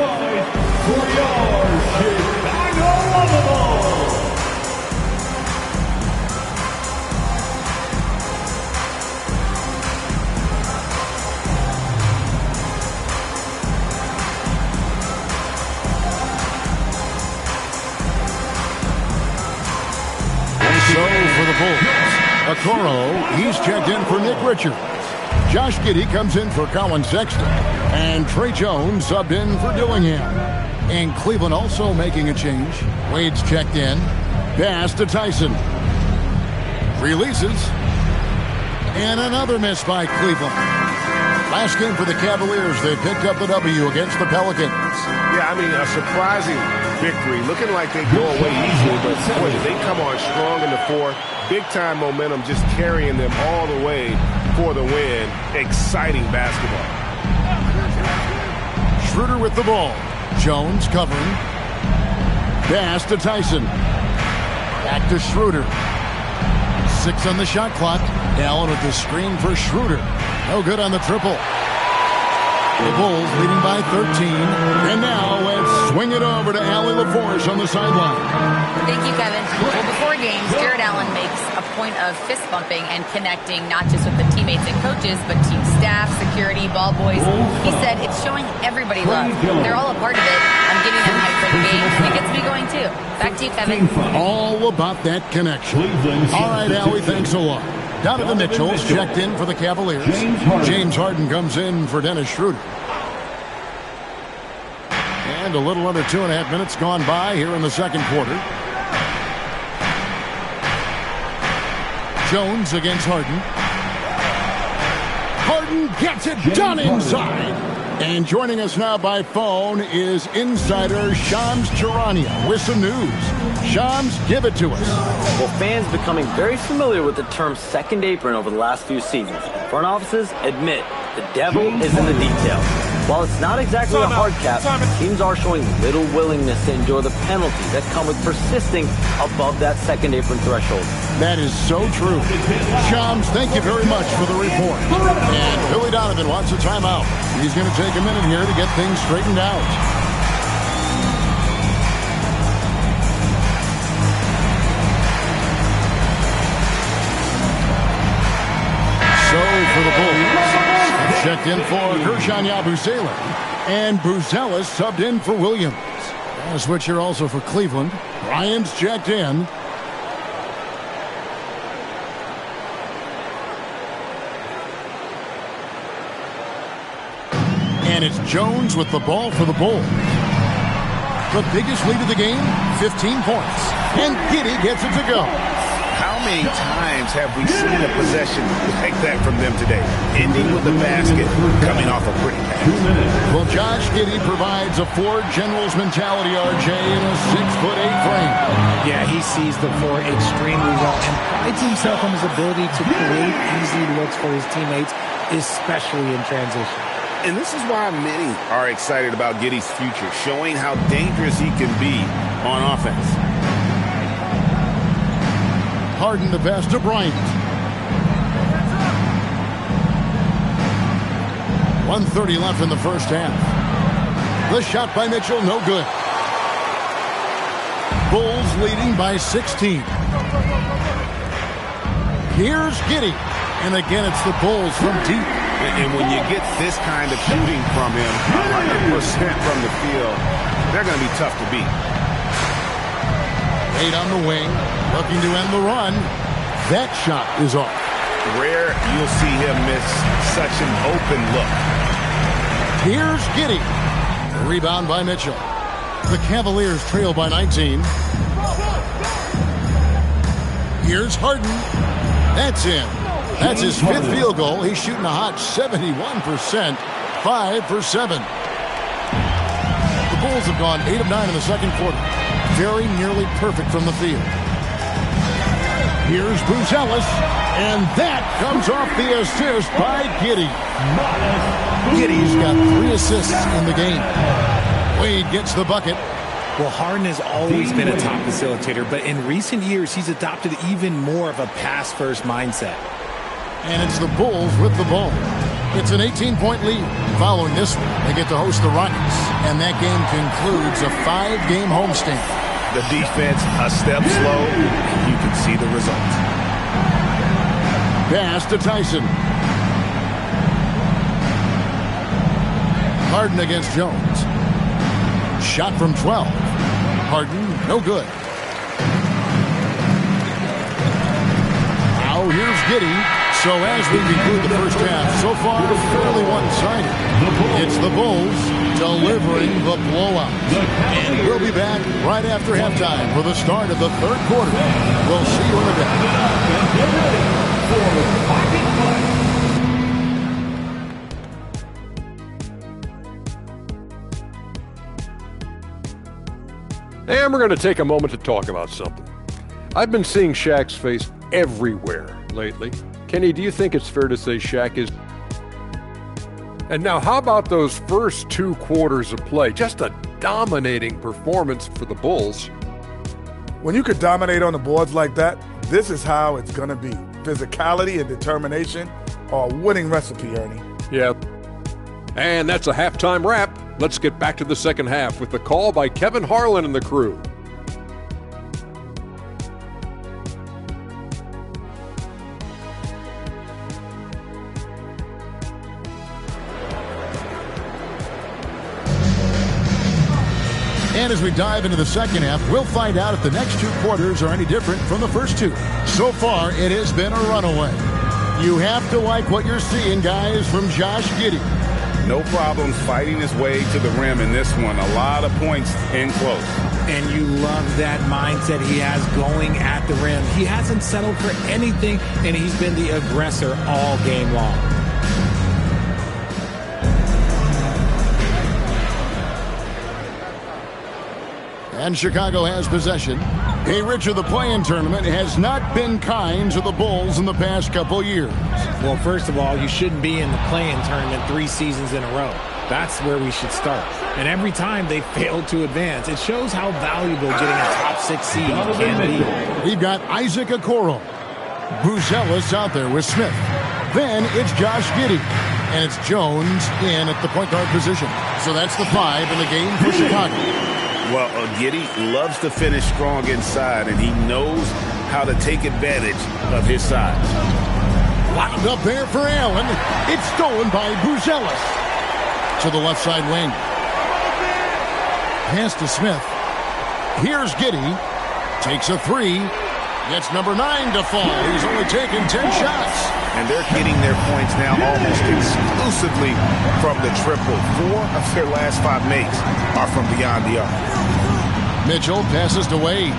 For the Bulls, Okoro, he's checked in for Nick Richards. Josh Giddey comes in for Colin Sexton. And Trey Jones subbed in for Dillingham. And Cleveland also making a change. Wade's checked in. Pass to Tyson. Releases. And another miss by Cleveland. Last game for the Cavaliers, they picked up the W against the Pelicans. Yeah, I mean, a surprising victory. Looking like they go away easily, but boy, they come on strong in the fourth. Big-time momentum just carrying them all the way for the win. Exciting basketball. Schroeder with the ball. Jones covering. Pass to Tyson. Back to Schroeder. 6 on the shot clock. Allen with the screen for Schroeder. No good on the triple. The Bulls leading by 13. And now let's swing it over to Allie LaForce on the sideline. Thank you, Kevin. Well, before games, Jared Allen makes a point of fist bumping and connecting not just with the teammates and coaches, but team staff, security, ball boys. He said it's showing everybody love. They're all a part of it. I'm getting them hyped for the game, and it gets me going too. Back to you, Kevin. All about that connection. All right, Allie, thanks a lot. Donovan Mitchell's checked in for the Cavaliers. James Harden comes in for Dennis Schroeder. And a little under 2.5 minutes gone by here in the second quarter. Jones against Harden. Harden gets it done inside. And joining us now by phone is insider Shams Charania with some news. Shams, give it to us. Well, fans becoming very familiar with the term second apron over the last few seasons. Front offices admit the devil is in the details. While it's not exactly a hard cap, teams are showing little willingness to endure the penalties that come with persisting above that second apron threshold. That is so true. Shams, thank you very much for the report. And Billy Donovan wants a timeout. He's going to take a minute here to get things straightened out. So for the Bulls, checked in for Gershon Yabusele, and Buzelis subbed in for Williams. A switch here also for Cleveland. Bryant's checked in. And it's Jones with the ball for the Bulls. The biggest lead of the game, 15 points. And Giddey gets it to go. How many times have we seen a possession like that from them today? Ending with a basket, coming off a pretty pass. Well, Josh Giddey provides a Ford Generals mentality, RJ, in a 6'8" frame. Yeah, he sees the floor extremely well and prides himself on his ability to create easy looks for his teammates, especially in transition. And this is why many are excited about Giddey's future, showing how dangerous he can be on offense. Harden the pass to Bryant. 1:30 left in the first half. The shot by Mitchell, no good. Bulls leading by 16. Here's Giddey. And again, it's the Bulls from deep. And when you get this kind of shooting from him, 100% from the field, they're going to be tough to beat. 8 on the wing, looking to end the run. That shot is off. Rare you'll see him miss such an open look. Here's Giddey. Rebound by Mitchell. The Cavaliers trail by 19. Here's Harden. That's in. That's his 5th field goal. He's shooting a hot 71%, 5 for 7. The Bulls have gone 8 of 9 in the second quarter. Very nearly perfect from the field. Here's Buzelis, and that comes off the assist by Giddey. Giddey's got 3 assists in the game. Wade gets the bucket. Well, Harden has always been a top facilitator, but in recent years, he's adopted even more of a pass-first mindset. And it's the Bulls with the ball. It's an 18-point lead. Following this one, they get to host the Rockets. And that game concludes a 5-game homestand. The defense a step slow. You can see the results. Pass to Tyson. Harden against Jones. Shot from 12. Harden, no good. Now here's Giddey. So as we conclude the first half, so far fairly one-sided. It's the Bulls delivering the blowout. And we'll be back right after halftime for the start of the third quarter. We'll see you in a bit. And we're going to take a moment to talk about something. I've been seeing Shaq's face everywhere lately. Kenny, do you think it's fair to say Shaq is... And now, how about those first 2 quarters of play? Just a dominating performance for the Bulls. When you could dominate on the boards like that, this is how it's going to be. Physicality and determination are a winning recipe, Ernie. Yeah. And that's a halftime wrap. Let's get back to the second half with the call by Kevin Harlan and the crew. And as we dive into the second half, we'll find out if the next 2 quarters are any different from the first 2. So far, it has been a runaway. You have to like what you're seeing, guys, from Josh Giddey. No problems fighting his way to the rim in this one. A lot of points in close. And you love that mindset he has going at the rim. He hasn't settled for anything, and he's been the aggressor all game long. And Chicago has possession. Hey, Richard, the play-in tournament has not been kind to the Bulls in the past couple years. Well, first of all, you shouldn't be in the play-in tournament 3 seasons in a row. That's where we should start. And every time they fail to advance, it shows how valuable getting a top 6 seed can be. We've got Isaac Okoro. Buzelis out there with Smith. Then it's Josh Giddey. And it's Jones in at the point guard position. So that's the 5 in the game for Chicago. Well, Giddey loves to finish strong inside, and he knows how to take advantage of his size. Locked up there for Allen. It's stolen by Buzelis. To the left side wing. Pass to Smith. Here's Giddey. Takes a 3. Gets number 9 to fall. He's only taken 10 shots. And they're getting their points now almost exclusively from the triple. 4 of their last 5 makes are from beyond the arc. Mitchell passes to Wade.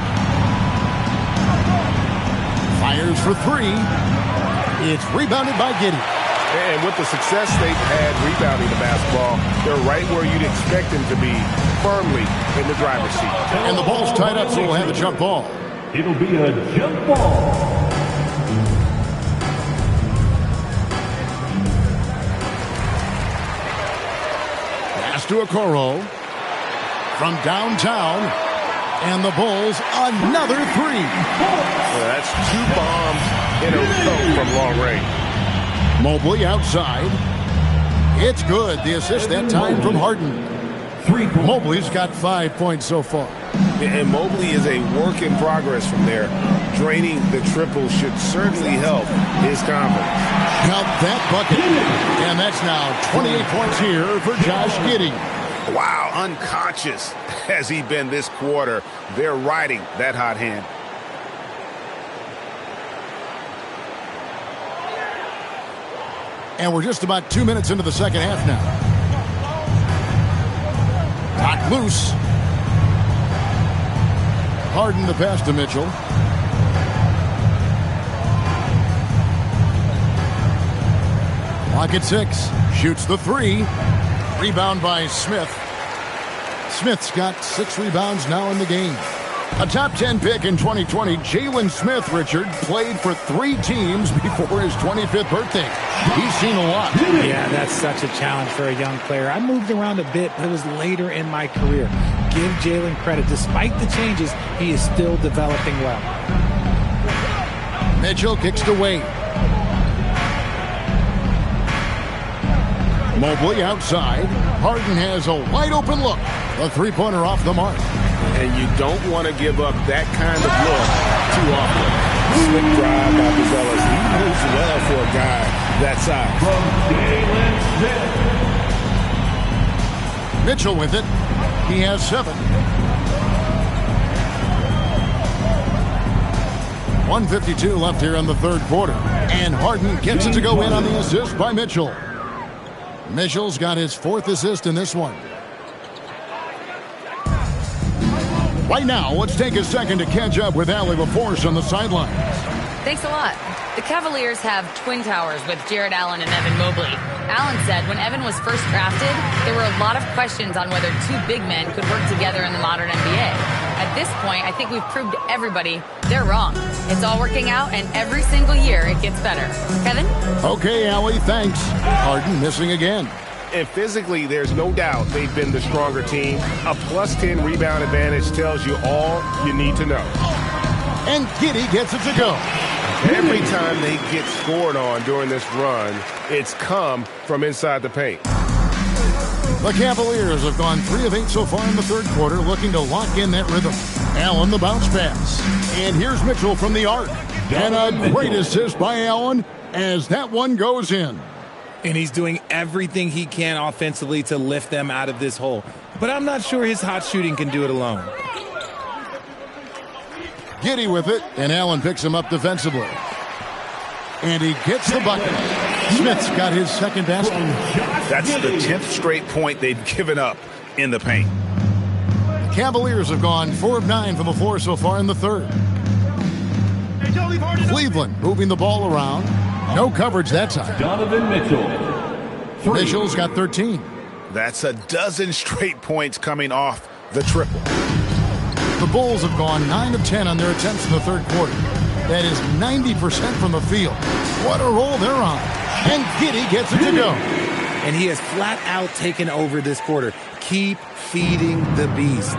Fires for 3. It's rebounded by Giddey. And with the success they've had rebounding the basketball, they're right where you'd expect them to be, firmly in the driver's seat. And the ball's tied up, so we'll have a jump ball. It'll be a jump ball. Pass to Okoro. From downtown. And the Bulls, another 3. Well, that's 2 bombs in a row from long range. Mobley outside. It's good. The assist that time from Harden. Mobley's got 5 points so far. And Mobley is a work in progress from there. Draining the triple should certainly help his confidence. Count that bucket. And that's now 28 points here for Josh Giddey. Wow, unconscious has he been this quarter. They're riding that hot hand. And we're just about 2 minutes into the second half now. Knocked loose. Harden the pass to Mitchell. Clock at 6. Shoots the 3. Rebound by Smith. Smith's got 6 rebounds now in the game. A top 10 pick in 2020, Jalen Smith, Richard, played for 3 teams before his 25th birthday. He's seen a lot. Yeah, that's such a challenge for a young player. I moved around a bit, but it was later in my career. Give Jalen credit. Despite the changes, he is still developing well. Mitchell kicks to Wade. Mobley outside. Harden has a wide open look. A 3-pointer off the mark. And you don't want to give up that kind of look too often. Slick drive by Buzelis. He moves well for a guy that size. From Jalen Smith. Mitchell with it. He has 7. 1:52 left here in the third quarter. And Harden gets it to go in on the assist by Mitchell. Mitchell's got his 4th assist in this one. Right now, let's take a second to catch up with Allie LaForce on the sidelines. Thanks a lot. The Cavaliers have twin towers with Jared Allen and Evan Mobley. Allen said when Evan was first drafted, there were a lot of questions on whether 2 big men could work together in the modern NBA. At this point, I think we've proved to everybody they're wrong. It's all working out, and every single year it gets better. Kevin? Okay, Allie, thanks. Harden missing again. And physically, there's no doubt they've been the stronger team. A +10 rebound advantage tells you all you need to know. And Giddey gets it to go. Every time they get scored on during this run, it's come from inside the paint. The Cavaliers have gone 3 of 8 so far in the third quarter, looking to lock in that rhythm. Allen, the bounce pass. And here's Mitchell from the arc. And a great assist by Allen as that one goes in. And he's doing everything he can offensively to lift them out of this hole. But I'm not sure his hot shooting can do it alone. Giddey with it, and Allen picks him up defensively. And he gets the bucket. Smith's got his 2nd basket. That's the 10th straight point they've given up in the paint. The Cavaliers have gone 4 of 9 from the floor so far in the third. Cleveland moving the ball around. No coverage that time. Donovan Mitchell. Mitchell's got 13. That's a dozen straight points coming off the triple. The Bulls have gone 9 of 10 on their attempts in the third quarter. That is 90% from the field. What a roll they're on. And Giddey gets it to go. and he has flat out taken over this quarter. Keep feeding the beast.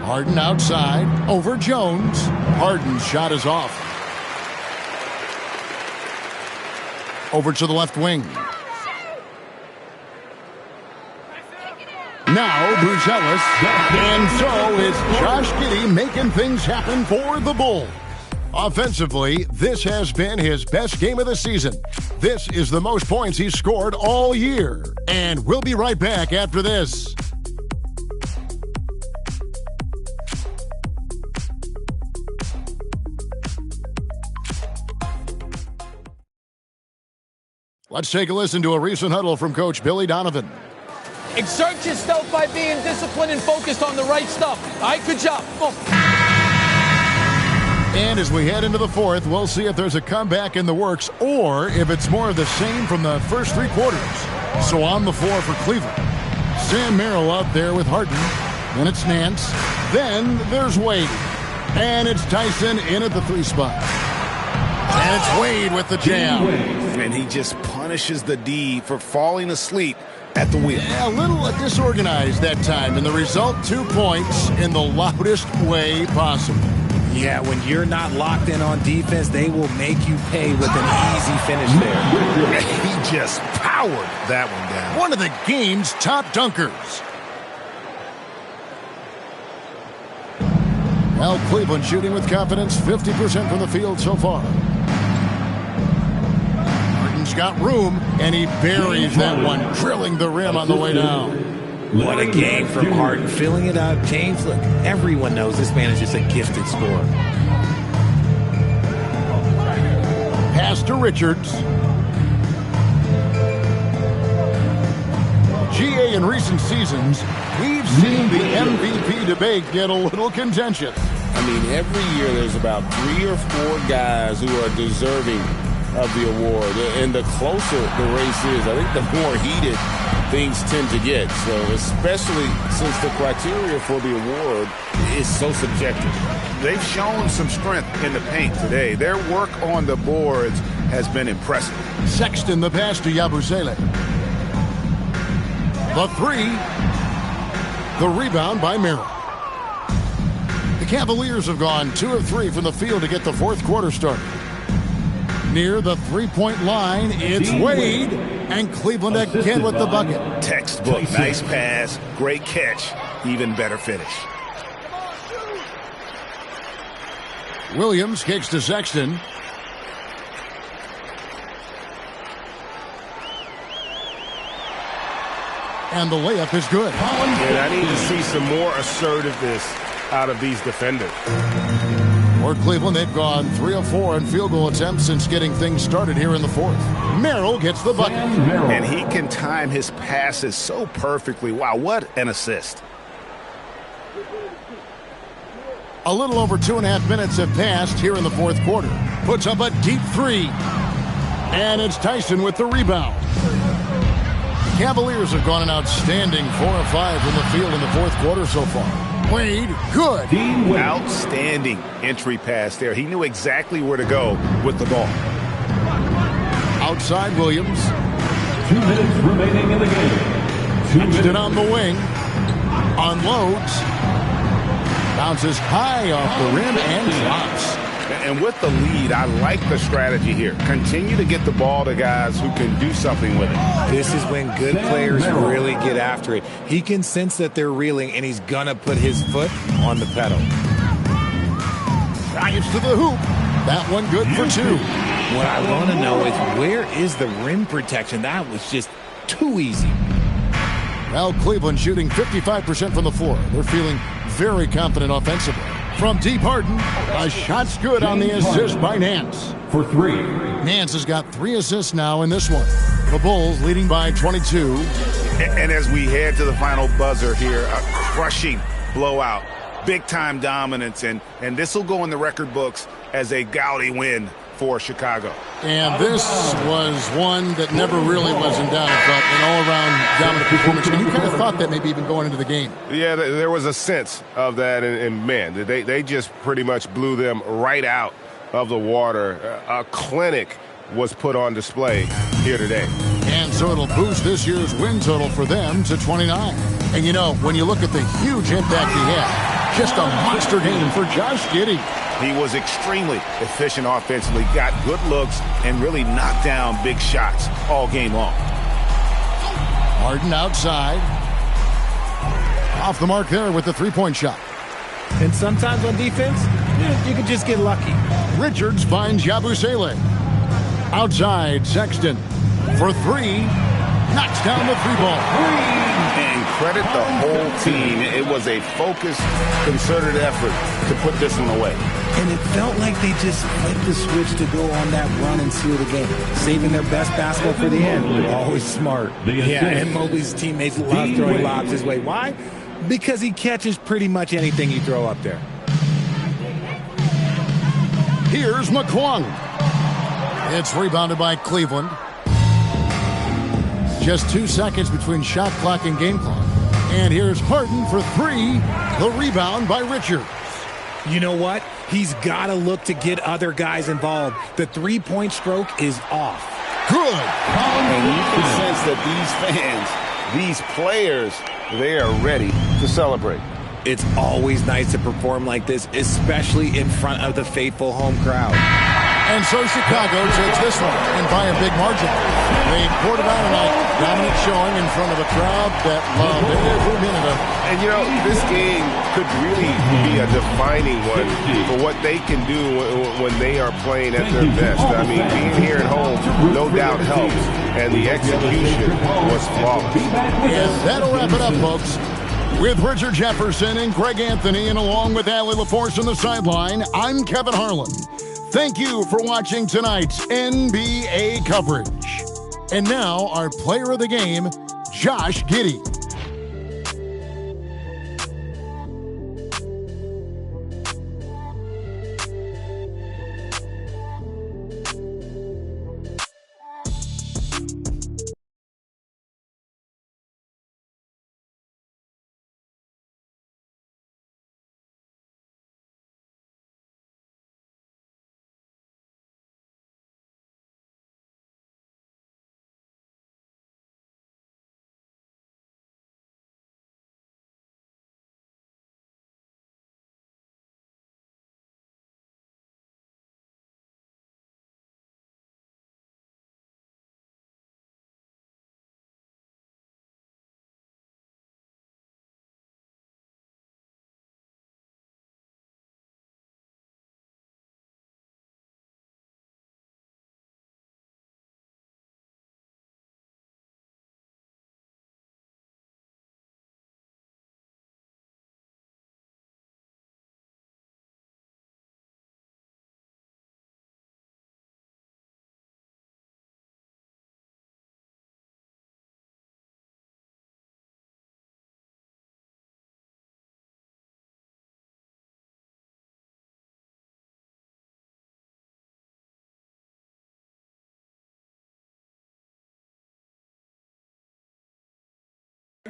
Harden outside, over Jones. Harden's shot is off. Over to the left wing. Now Bruzelis, and so it's Josh Giddey making things happen for the Bulls. Offensively, this has been his best game of the season. This is the most points he's scored all year. And we'll be right back after this. Let's take a listen to a recent huddle from Coach Billy Donovan. Exert yourself by being disciplined and focused on the right stuff. All right, good job. And as we head into the fourth, we'll see if there's a comeback in the works or if it's more of the same from the first three quarters. So on the floor for Cleveland, Sam Merrill out there with Harden. Then it's Nance. Then there's Wade. And it's Tyson in at the three spot. And it's Wade with the jam. And he just punishes the D for falling asleep at the wheel. Yeah, a little disorganized that time. And the result, 2 points in the loudest way possible. Yeah, when you're not locked in on defense, they will make you pay with an easy finish there. He just powered that one down. One of the game's top dunkers. Well, Cleveland shooting with confidence, 50% from the field so far. Harden's got room, and he buries that one, drilling the rim on the way down. What a game from Harden, filling it up. James, look, everyone knows this man is just a gifted scorer. Pass to Richards. GA in recent seasons, we've seen the MVP debate get a little contentious. I mean, every year there's about 3 or 4 guys who are deserving of the award. And the closer the race is, I think the more heated things tend to get. So especially since the criteria for the award is so subjective. They've shown some strength in the paint today. Their work on the boards has been impressive. Sexton the pass to Yabusele. The three. The rebound by Merrill. The Cavaliers have gone 2 of 3 from the field to get the fourth quarter started. Near the three-point line, it's Wade, and Cleveland again with the bucket. Textbook, nice pass, great catch, even better finish. Williams kicks to Sexton. And the layup is good. And I need to see some more assertiveness out of these defenders. For Cleveland, they've gone 3 of 4 in field goal attempts since getting things started here in the fourth. Merrill gets the bucket. And he can time his passes so perfectly. Wow, what an assist. A little over 2.5 minutes have passed here in the fourth quarter. Puts up a deep three. And it's Tyson with the rebound. The Cavaliers have gone an outstanding 4 of 5 from the field in the fourth quarter so far. Wade, good. Outstanding entry pass there. He knew exactly where to go with the ball. Outside Williams. 2 minutes remaining in the game. Sexton on the wing. Unloads. Bounces high off the rim and drops. And with the lead, I like the strategy here. Continue to get the ball to guys who can do something with it. This is when good players really get after it. He can sense that they're reeling, and he's going to put his foot on the pedal. Drives to the hoop. That one good for 2. What I want to know is, where is the rim protection? That was just too easy. Well, Cleveland shooting 55% from the floor. They're feeling very confident offensively. From deep, Harden, a shot's good on the assist by Nance. For 3. Nance has got 3 assists now in this one. The Bulls leading by 22. And as we head to the final buzzer here, a crushing blowout, big-time dominance, and this will go in the record books as a gaudy win for Chicago. And this was one that never really was in doubt, but an all-around dominant performance. And you kind of thought that maybe even going into the game. Yeah, there was a sense of that, and man, they just pretty much blew them right out of the water. A clinic was put on display here today. And so it'll boost this year's win total for them to 29. And, you know, when you look at the huge impact he had, just a monster game for Josh Giddey. He was extremely efficient offensively, got good looks, and really knocked down big shots all game long. Harden outside. Off the mark there with the three-point shot. And sometimes on defense, you can just get lucky. Richards finds Yabusele. Outside, Sexton for three. Knocks down the three ball. And credit the whole team. It was a focused, concerted effort to put this one away. And it felt like they just flipped the switch to go on that run and seal the game, saving their best basketball for the end. Always smart. Yeah, and Mobley's teammates love throwing lobs his way. Why? Because he catches pretty much anything you throw up there. Here's McClung. It's rebounded by Cleveland. Just 2 seconds between shot clock and game clock. And here's Harden for three. The rebound by Richards. You know what? He's got to look to get other guys involved. The three-point stroke is off. Good. And you can sense that these fans, these players, they are ready to celebrate. It's always nice to perform like this, especially in front of the faithful home crowd. And so Chicago takes this one, and by a big margin. They poured it out tonight. Dominant showing in front of a crowd that loved every minute of it. And, you know, this game could really be a defining one for what they can do when they are playing at their best. I mean, being here at home no doubt helps, and the execution was flawless. And that'll wrap it up, folks. With Richard Jefferson and Greg Anthony, and along with Allie LaForce on the sideline, I'm Kevin Harlan. Thank you for watching tonight's NBA coverage. And now, our player of the game, Josh Giddey.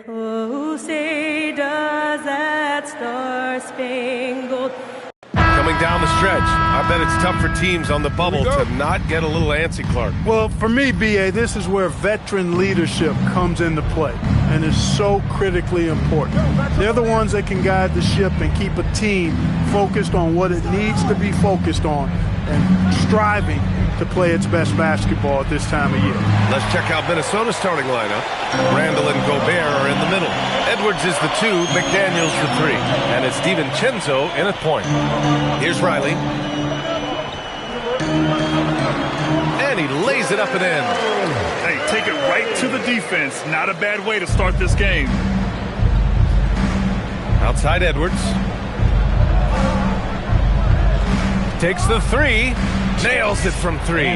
Oh, say does that star-spangled... Coming down the stretch, I bet it's tough for teams on the bubble to not get a little antsy, Clark. Well, for me, B.A., this is where veteran leadership comes into play and is so critically important. They're the ones that can guide the ship and keep a team focused on what it needs to be focused on and striving to play its best basketball at this time of year. Let's check out Minnesota's starting lineup. Randall and Gobert are in the middle. Edwards is the 2, McDaniels the 3, and it's DiVincenzo in at point. Here's Riley. And he lays it up and in. Hey, take it right to the defense. Not a bad way to start this game. Outside Edwards. Takes the 3. Nails it from 3.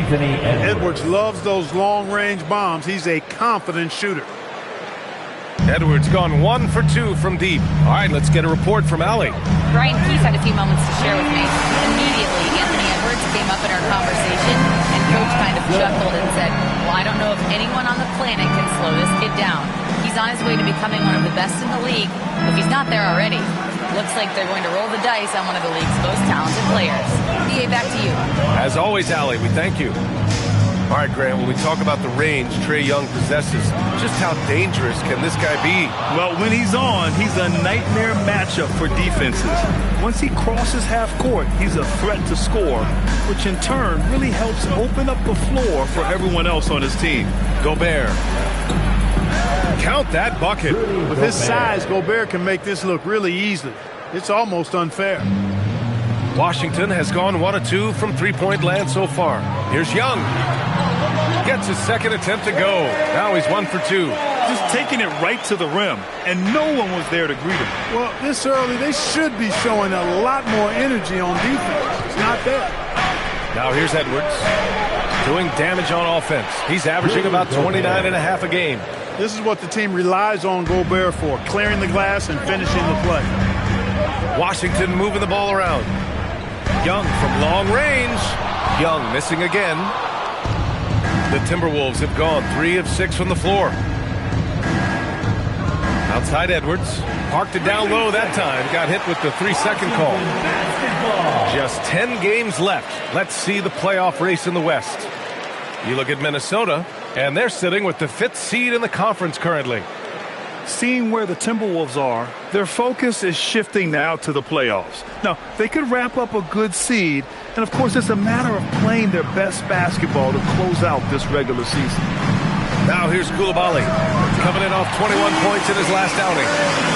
Edwards loves those long-range bombs. He's a confident shooter. Edwards gone 1 for 2 from deep. All right, let's get a report from Allie. Brian Keith had a few moments to share with me. Immediately, Anthony Edwards came up in our conversation, and Coach kind of chuckled and said, well, I don't know if anyone on the planet can slow this kid down. He's on his way to becoming one of the best in the league. If he's not there already, looks like they're going to roll the dice on one of the league's most talented players. BA, back to you. As always, Allie, we thank you. All right, Grant, when we talk about the range Trae Young possesses, just how dangerous can this guy be? Well, when he's on, he's a nightmare matchup for defenses. Once he crosses half court, he's a threat to score, which in turn really helps open up the floor for everyone else on his team. Gobert. Count that bucket. With his size, Gobert can make this look really easy. It's almost unfair. Washington has gone 1 of 2 from three-point land so far. Here's Young. Gets his second attempt to go. Now he's 1 for 2. Just taking it right to the rim, and no one was there to greet him. Well, this early, they should be showing a lot more energy on defense. It's not there. Now here's Edwards. Doing damage on offense. He's averaging about 29.5 a game. This is what the team relies on Gobert for, clearing the glass and finishing the play. Washington moving the ball around. Young from long range. Young missing again. The Timberwolves have gone 3 of 6 from the floor. Outside Edwards. Parked it down low that time. Got hit with the 3-second call. Just 10 games left. Let's see the playoff race in the West. You look at Minnesota, and they're sitting with the 5th seed in the conference currently. Seeing where the Timberwolves are, their focus is shifting now to the playoffs. Now, they could wrap up a good seed, and of course it's a matter of playing their best basketball to close out this regular season. Now here's Coulibaly, coming in off 21 points in his last outing.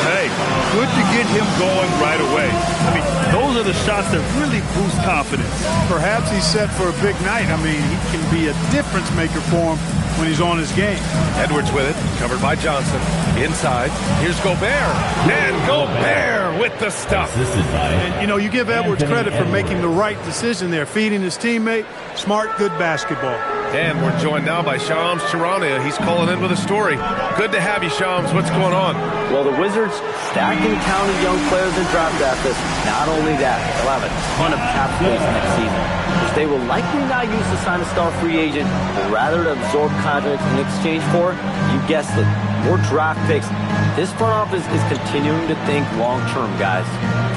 Hey, good to get him going right away. I mean, those are the shots that really boost confidence. Perhaps he's set for a big night. I mean, he can be a difference maker for him when he's on his game. Edwards with it, covered by Johnson. Inside, here's Gobert. And Gobert with the stuff. And, you know, you give Edwards credit for making the right decision there, feeding his teammate. Smart, good basketball. And we're joined now by Shams Charania. He's calling in with a story. Good to have you, Shams. What's going on? Well, the Wizards stacking talented young players and draft assets. Not only that, they'll have a ton of cap space next season, which they will likely not use to sign a star free agent, but rather to absorb contracts in exchange for, you guessed it, more draft picks. This front office is continuing to think long-term, guys.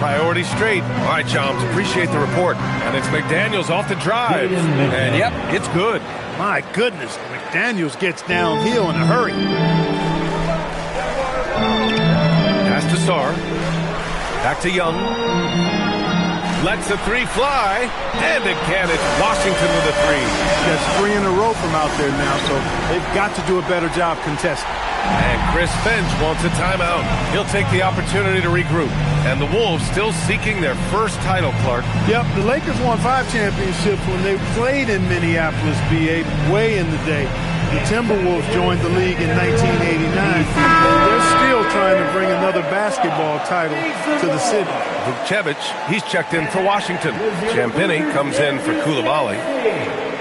Priority straight. All right, Shams, appreciate the report. And it's McDaniels off the drive. And yep, it's good. My goodness, McDaniels gets downhill in a hurry. Pass to Sarr. Back to Young. Lets the 3 fly. And again, it's Washington with a 3. That's 3 in a row from out there now, so they've got to do a better job contesting. And Chris Finch wants a timeout. He'll take the opportunity to regroup. And the Wolves still seeking their first title, Clark. Yep, the Lakers won 5 championships when they played in Minneapolis, BA, way in the day. The Timberwolves joined the league in 1989. They're still trying to bring another basketball title to the city. Vukcevic, he's checked in for Washington. Champagny comes in for Coulibaly.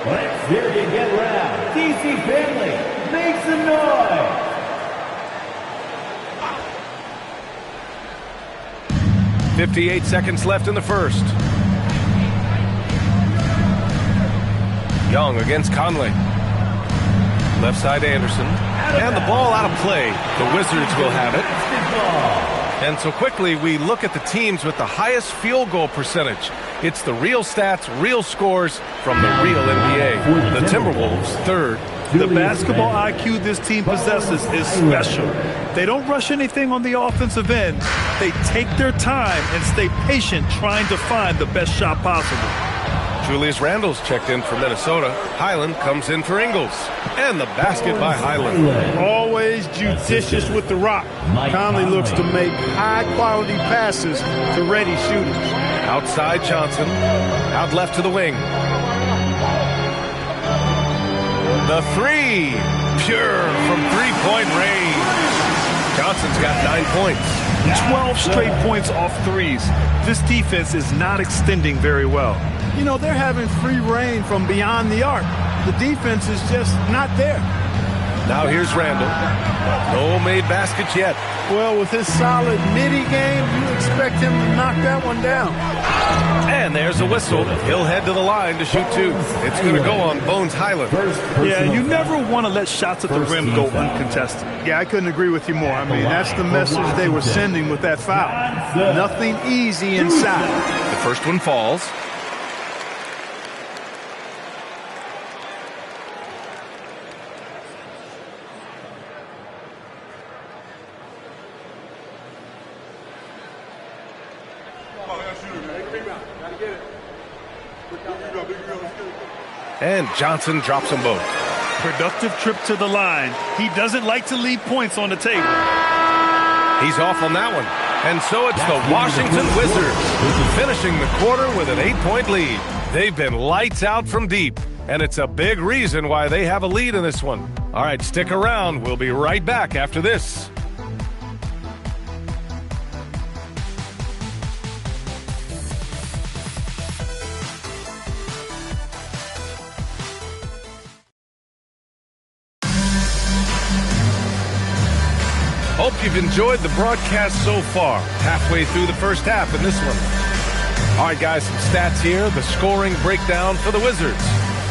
Let's hear you get loud. DC family, make some noise. 58 seconds left in the first. Young against Conley. Left side Anderson. And the ball out of play. The Wizards will have it. And so quickly we look at the teams with the highest field goal percentage. It's the real stats, real scores from the real NBA. The Timberwolves, 3rd. The basketball IQ this team possesses is special. They don't rush anything on the offensive end. They take their time and stay patient trying to find the best shot possible. Julius Randle's checked in for Minnesota. Highland comes in for Ingles. And the basket by Highland. Always judicious with the rock. Conley looks to make high-quality passes to ready shooters. Outside Johnson. Out left to the wing. The 3. Pure from three-point range. Johnson's got 9 points. 12 straight points off threes. This defense is not extending very well. You know, they're having free reign from beyond the arc. The defense is just not there. Now here's Randle. No made baskets yet. Well, with his solid nitty game, you expect him to knock that one down. And there's a whistle. He'll head to the line to shoot 2. It's going to go on Bones Highland. Yeah, you never want to let shots at the rim go uncontested. Yeah, I couldn't agree with you more. I mean, that's the message they were sending with that foul. Nothing easy inside. The first one falls. And Johnson drops them both. Productive trip to the line. He doesn't like to leave points on the table. He's off on that one. And so it's the Washington Wizards finishing the quarter with an 8-point lead. They've been lights out from deep, and it's a big reason why they have a lead in this one. All right, stick around. We'll be right back after this. Hope you've enjoyed the broadcast so far. Halfway through the first half in this one. All right, guys, some stats here. The scoring breakdown for the Wizards.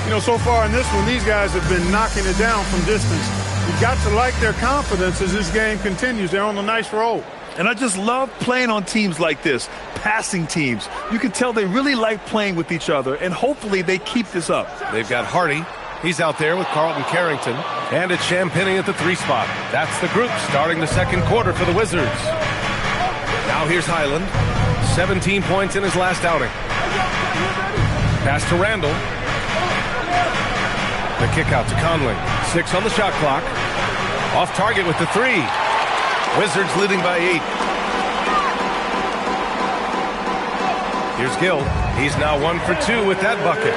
You know, so far in this one, these guys have been knocking it down from distance. You've got to like their confidence as this game continues. They're on a nice roll. And I just love playing on teams like this, passing teams. You can tell they really like playing with each other, and hopefully they keep this up. They've got Hardy. He's out there with Carlton Carrington. And it's Champagnie at the 3 spot. That's the group starting the second quarter for the Wizards. Now here's Highland. 17 points in his last outing. Pass to Randall. The kick out to Conley. 6 on the shot clock. Off target with the 3. Wizards leading by 8. Here's Gill. He's now 1 for 2 with that bucket.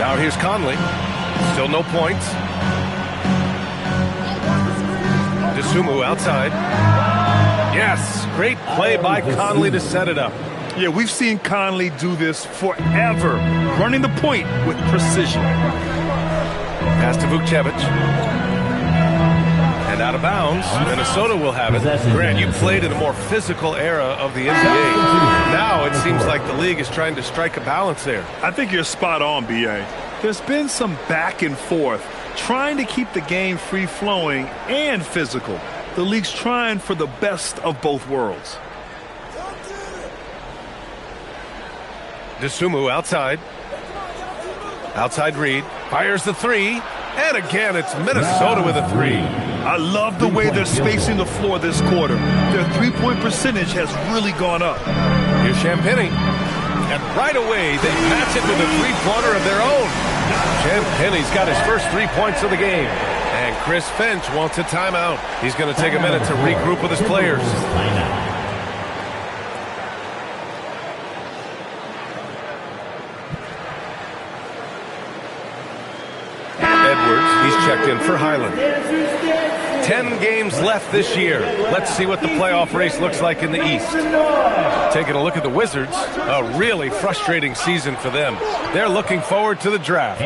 Now here's Conley. Still no points. DeSumo outside. Yes, great play by Conley to set it up. Yeah, we've seen Conley do this forever, running the point with precision. Pass to Vukcevic. And out of bounds, Minnesota will have it. Grant, you played in a more physical era of the NBA. Now it seems like the league is trying to strike a balance there. I think you're spot on, B.A. There's been some back and forth, trying to keep the game free-flowing and physical. The league's trying for the best of both worlds. DeSumo outside. Outside Reed. Fires the 3. And again, it's Minnesota with a 3. I love the way they're spacing the floor this quarter. Their three-point percentage has really gone up. Here's Champagnie. And right away, they match it with a three-pointer of their own. Champagnie's got his first 3 points of the game. And Chris Finch wants a timeout. He's going to take a minute to regroup with his players. He's checked in for Highland. 10 games left this year. Let's see what the playoff race looks like in the East. Taking a look at the Wizards, a really frustrating season for them. They're looking forward to the draft.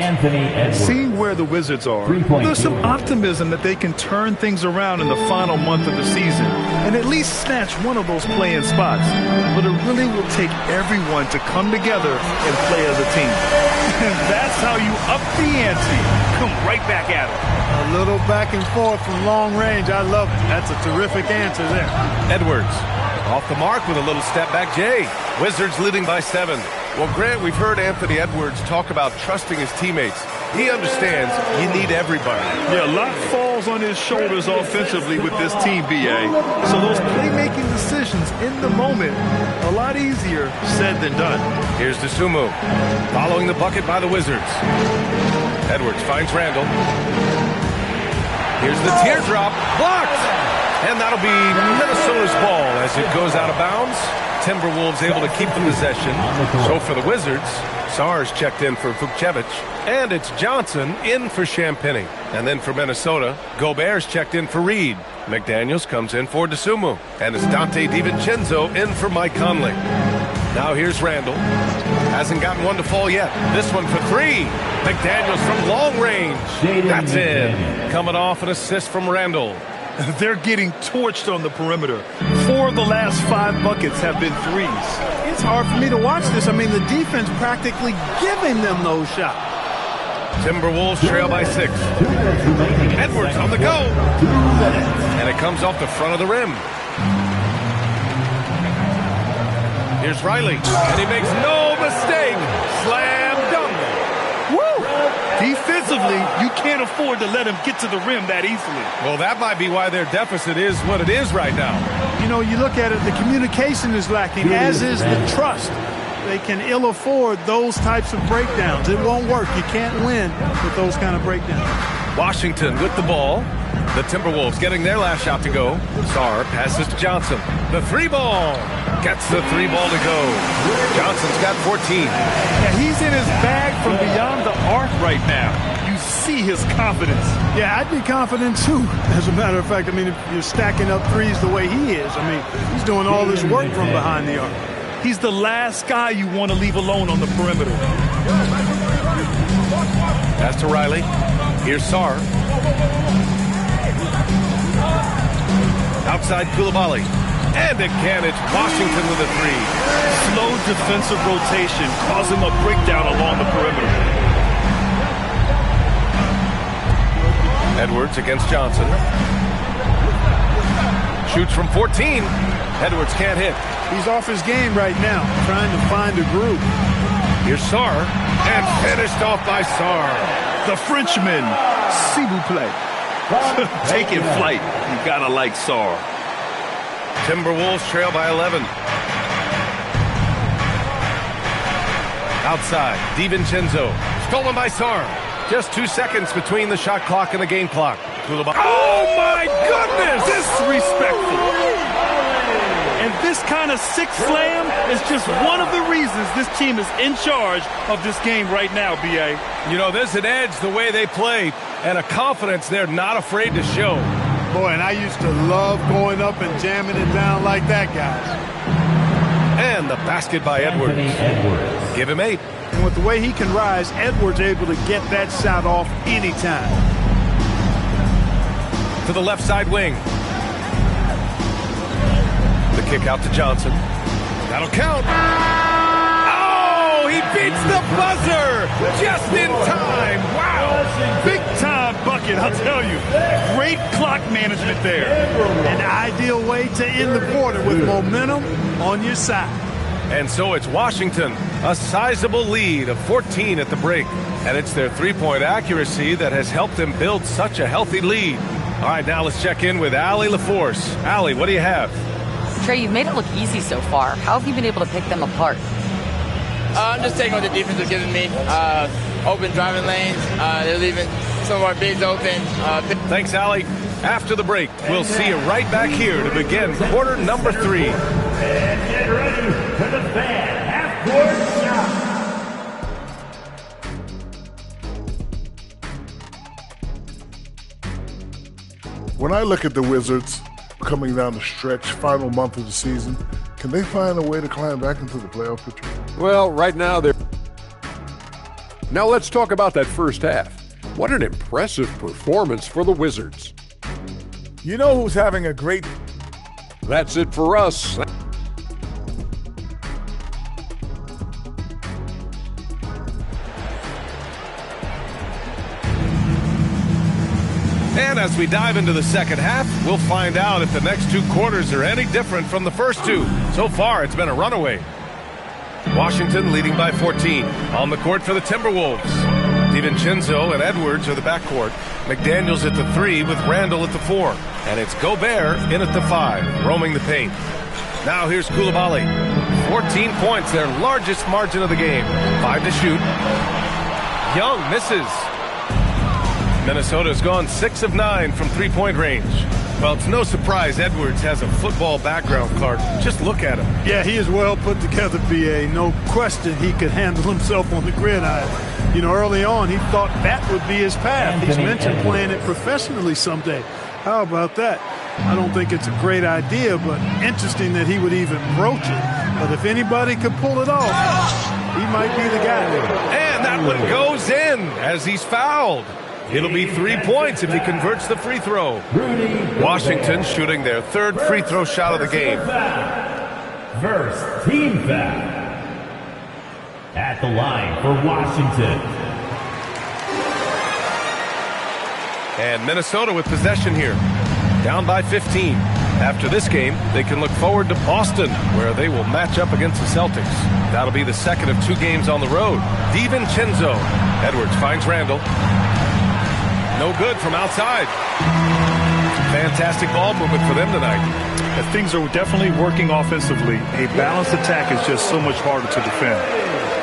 Seeing where the Wizards are, there's some optimism that they can turn things around in the final month of the season and at least snatch one of those play-in spots. But it really will take everyone to come together and play as a team. And that's how you up the ante. Come right back at it. A little back and forth from long range. I love it. That's a terrific answer there. Edwards off the mark with a little step back Jay. Wizards leading by 7. Well, Grant, we've heard Anthony Edwards talk about trusting his teammates. He understands you need everybody. Yeah, a lot falls on his shoulders offensively with this team, B.A. So those playmaking decisions in the moment, a lot easier said than done. Here's DeSumo following the bucket by the Wizards. Edwards finds Randall. Here's the teardrop. Blocked! And that'll be Minnesota's ball as it goes out of bounds. Timberwolves able to keep the possession. So for the Wizards, Sars checked in for Vukcevic. And it's Johnson in for Champagnie. And then for Minnesota, Gobert's checked in for Reed. McDaniels comes in for DeSumo. And it's Dante DiVincenzo in for Mike Conley. Now here's Randall. Hasn't gotten one to fall yet. This one for 3. McDaniels from long range. That's it. Coming off an assist from Randall. They're getting torched on the perimeter. 4 of the last 5 buckets have been threes. It's hard for me to watch this. I mean, the defense practically giving them those shots. Timberwolves trail by 6. Edwards on the go. And it comes off the front of the rim. Here's Riley. And he makes no mistake. Slam dunk. Woo! Defensively, you can't afford to let him get to the rim that easily. Well, that might be why their deficit is what it is right now. You know, you look at it, the communication is lacking, as is the trust. They can ill afford those types of breakdowns. It won't work. You can't win with those kind of breakdowns. Washington with the ball. The Timberwolves getting their last shot to go. Sarr passes to Johnson. The three ball. Gets the three ball to go. Johnson's got 14. Yeah, he's in his bag from beyond the arc right now. You see his confidence. Yeah, I'd be confident too. As a matter of fact, I mean, if you're stacking up threes the way he is, I mean, he's doing all this work from behind the arc. He's the last guy you want to leave alone on the perimeter. Pass to Riley. Here's Sarr. Outside Koulibaly. And again, it's Washington with a three. Slow defensive rotation causing a breakdown along the perimeter. Edwards against Johnson. Shoots from 14. Edwards can't hit. He's off his game right now, trying to find a groove. Here's Sarr. And finished off by Sarr. The Frenchman, s'il vous plaît. Taking flight. You gotta like Sarr. Timberwolves trail by 11. Outside, DiVincenzo. Stolen by Sarr. Just 2 seconds between the shot clock and the game clock. Oh my goodness! Disrespectful. And this kind of sixth slam is just one of the reasons this team is in charge of this game right now, B.A. You know, there's an edge the way they play and a confidence they're not afraid to show. Boy, and I used to love going up and jamming it down like that, guys. And the basket by Edwards. Give him 8. And with the way he can rise, Edwards able to get that shot off anytime. To the left side wing. The kick out to Johnson. That'll count. Oh, he beats the buzzer just in time. Wow. Big time bucket, I'll tell you. Great clock management there. An ideal way to end the quarter with momentum on your side. And so it's Washington, a sizable lead of 14 at the break. And it's their three-point accuracy that has helped them build such a healthy lead. All right, now let's check in with Allie LaForce. Allie, what do you have? Trey, you've made it look easy so far. How have you been able to pick them apart? I'm just taking what the defense is giving me. Open driving lanes. They're leaving some of our bigs open. Thanks, Allie. After the break, we'll see you right back here to begin quarter number 3. And get ready for the fan half-court shot. When I look at the Wizards coming down the stretch, final month of the season, can they find a way to climb back into the playoff picture? Well, right now they're... Now let's talk about that first half. What an impressive performance for the Wizards. You know who's having a great... That's it for us. And as we dive into the second half, we'll find out if the next 2 quarters are any different from the first 2. So far, it's been a runaway. Washington leading by 14. On the court for the Timberwolves. DiVincenzo and Edwards are the backcourt. McDaniels at the 3 with Randall at the 4. And it's Gobert in at the 5, roaming the paint. Now here's Koulibaly. 14 points, their largest margin of the game. 5 to shoot. Young misses. Minnesota's gone 6 of 9 from three-point range. Well, it's no surprise Edwards has a football background, Clark. Just look at him. Yeah, he is well put together, B.A. No question he could handle himself on the gridiron. You know, early on, he thought that would be his path. He's mentioned playing it professionally someday. How about that? I don't think it's a great idea, but interesting that he would even broach it. But if anybody could pull it off, he might be the guy. And that one goes in as he's fouled. It'll be 3 points if he converts the free throw. Washington shooting their 3rd free throw shot of the game. First team foul. At the line for Washington. And Minnesota with possession here. Down by 15. After this game, they can look forward to Boston, where they will match up against the Celtics. That'll be the second of 2 games on the road. DiVincenzo. Edwards finds Randall. No good from outside. Fantastic ball movement for them tonight. As things are definitely working offensively, a balanced attack is just so much harder to defend.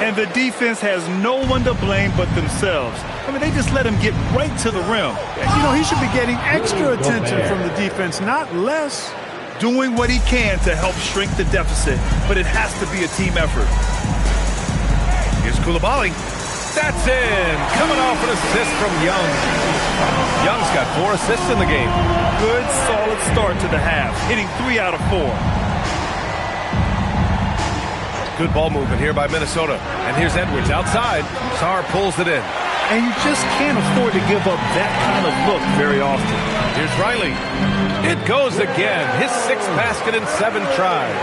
And the defense has no one to blame but themselves. I mean, they just let him get right to the rim. You know, he should be getting extra attention from the defense, not less. Doing what he can to help shrink the deficit, but it has to be a team effort. Here's Coulibaly. That's in. Coming off an assist from Young. Young's got 4 assists in the game. Good, solid start to the half, hitting 3 out of 4. Good ball movement here by Minnesota. And here's Edwards outside. Sarr pulls it in. And you just can't afford to give up that kind of look very often. Here's Riley. It goes again. His 6th basket in 7 tries.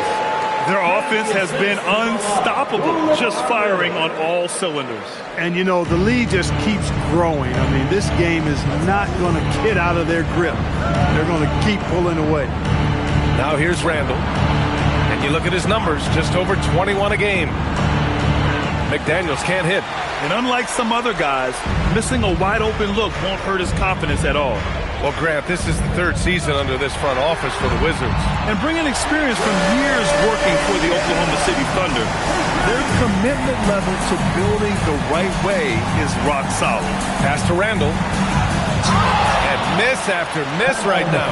Their offense has been unstoppable, just firing on all cylinders. And, you know, the lead just keeps growing. I mean, this game is not going to get out of their grip. They're going to keep pulling away. Now here's Randall. And you look at his numbers, just over 21 a game. McDaniels can't hit. And unlike some other guys, missing a wide-open look won't hurt his confidence at all. Well, Grant, this is the 3rd season under this front office for the Wizards. And bringing experience from years working for the Oklahoma City Thunder, their commitment level to building the right way is rock solid. Pass to Randall. And miss after miss right now.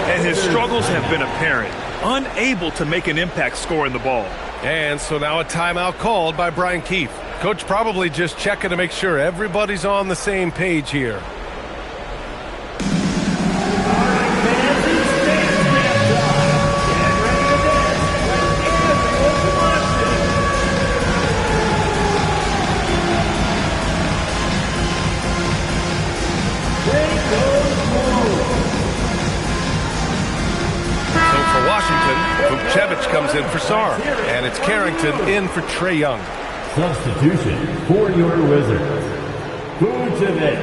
And his struggles have been apparent. Unable to make an impact scoring the ball. And so now a timeout called by Brian Keefe. Coach probably just checking to make sure everybody's on the same page here. Vukcevic comes in for Sarr, and it's Carrington in for Trae Young. Substitution for your Wizards. Vukcevic.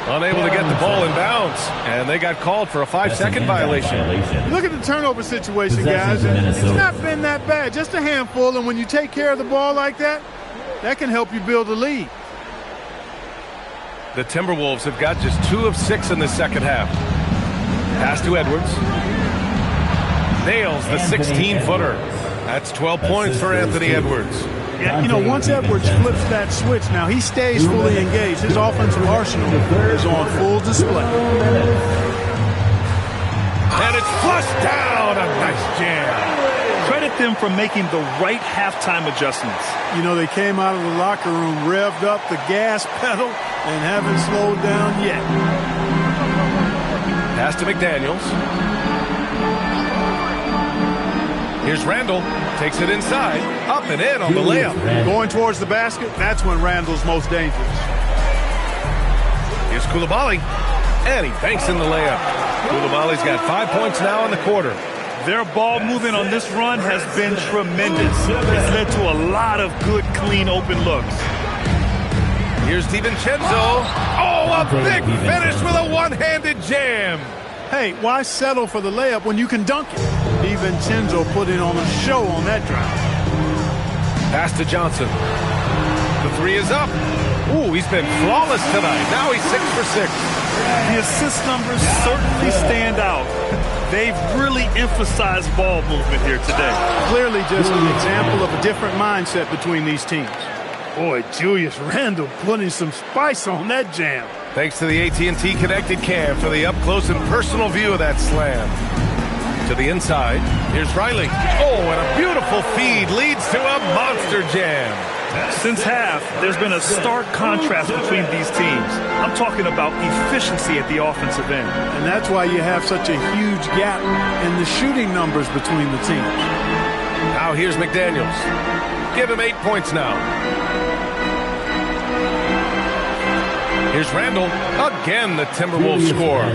Unable to get the ball in bounds, and they got called for a 5-second violation. Look at the turnover situation, guys. It's not been that bad, just a handful, and when you take care of the ball like that, that can help you build a lead. The Timberwolves have got just 2 of 6 in the second half. Pass to Edwards. Nails the 16-footer. That's 12 points for Anthony Edwards. Yeah, you know, once Edwards flips that switch, now he stays fully engaged. His offensive arsenal is on full display. And it's flushed down. A nice jam. Credit them for making the right halftime adjustments. You know, they came out of the locker room, revved up the gas pedal, and haven't slowed down yet. Pass to McDaniels. Here's Randall. Takes it inside. Up and in on the layup. Going towards the basket, that's when Randall's most dangerous. Here's Coulibaly. And he banks in the layup. Coulibaly's got 5 points now in the quarter. Their ball movement on this run has been tremendous. It's led to a lot of good, clean, open looks. Here's DiVincenzo. Oh, a big finish with a one-handed jam. Hey, why settle for the layup when you can dunk it? DiVincenzo put in on a show on that drive. Pass to Johnson. The 3 is up. Ooh, he's been flawless tonight. Now he's 6 for 6. The assist numbers certainly stand out. They've really emphasized ball movement here today. Clearly just an example of a different mindset between these teams. Boy, Julius Randle putting some spice on that jam. Thanks to the AT&T Connected Cam for the up-close and personal view of that slam. To the inside, here's Riley. Oh, and a beautiful feed leads to a monster jam. Since half, there's been a stark contrast between these teams. I'm talking about efficiency at the offensive end. And that's why you have such a huge gap in the shooting numbers between the teams. Now here's McDaniels. Give him 8 points now. Here's Randall. Again, the Timberwolves score.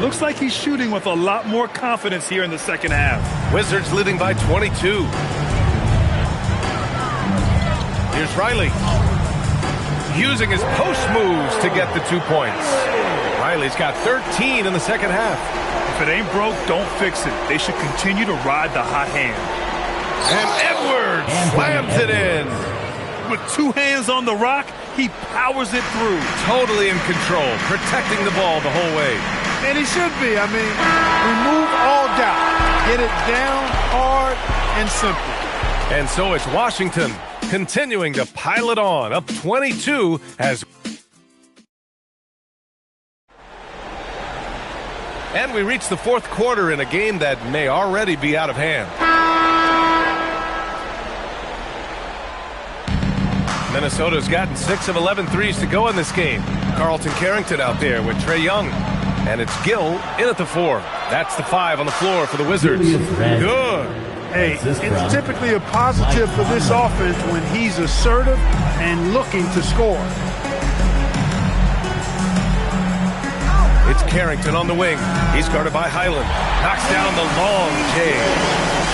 Looks like he's shooting with a lot more confidence here in the second half. Wizards leading by 22. Here's Riley. Using his post moves to get the 2 points. Riley's got 13 in the second half. If it ain't broke, don't fix it. They should continue to ride the hot hand. And Edwards slams it in. With 2 hands on the rock, he powers it through. Totally in control, protecting the ball the whole way. And he should be. I mean, remove all doubt. Get it down hard and simple. And so it's Washington continuing to pile it on, up 22 as... And we reach the fourth quarter in a game that may already be out of hand. Minnesota's gotten 6 of 11 threes to go in this game. Carlton Carrington out there with Trae Young. And it's Gill in at the 4. That's the 5 on the floor for the Wizards. Good. Hey, it's typically a positive for this offense when he's assertive and looking to score. It's Carrington on the wing. He's guarded by Highland. Knocks down the long J.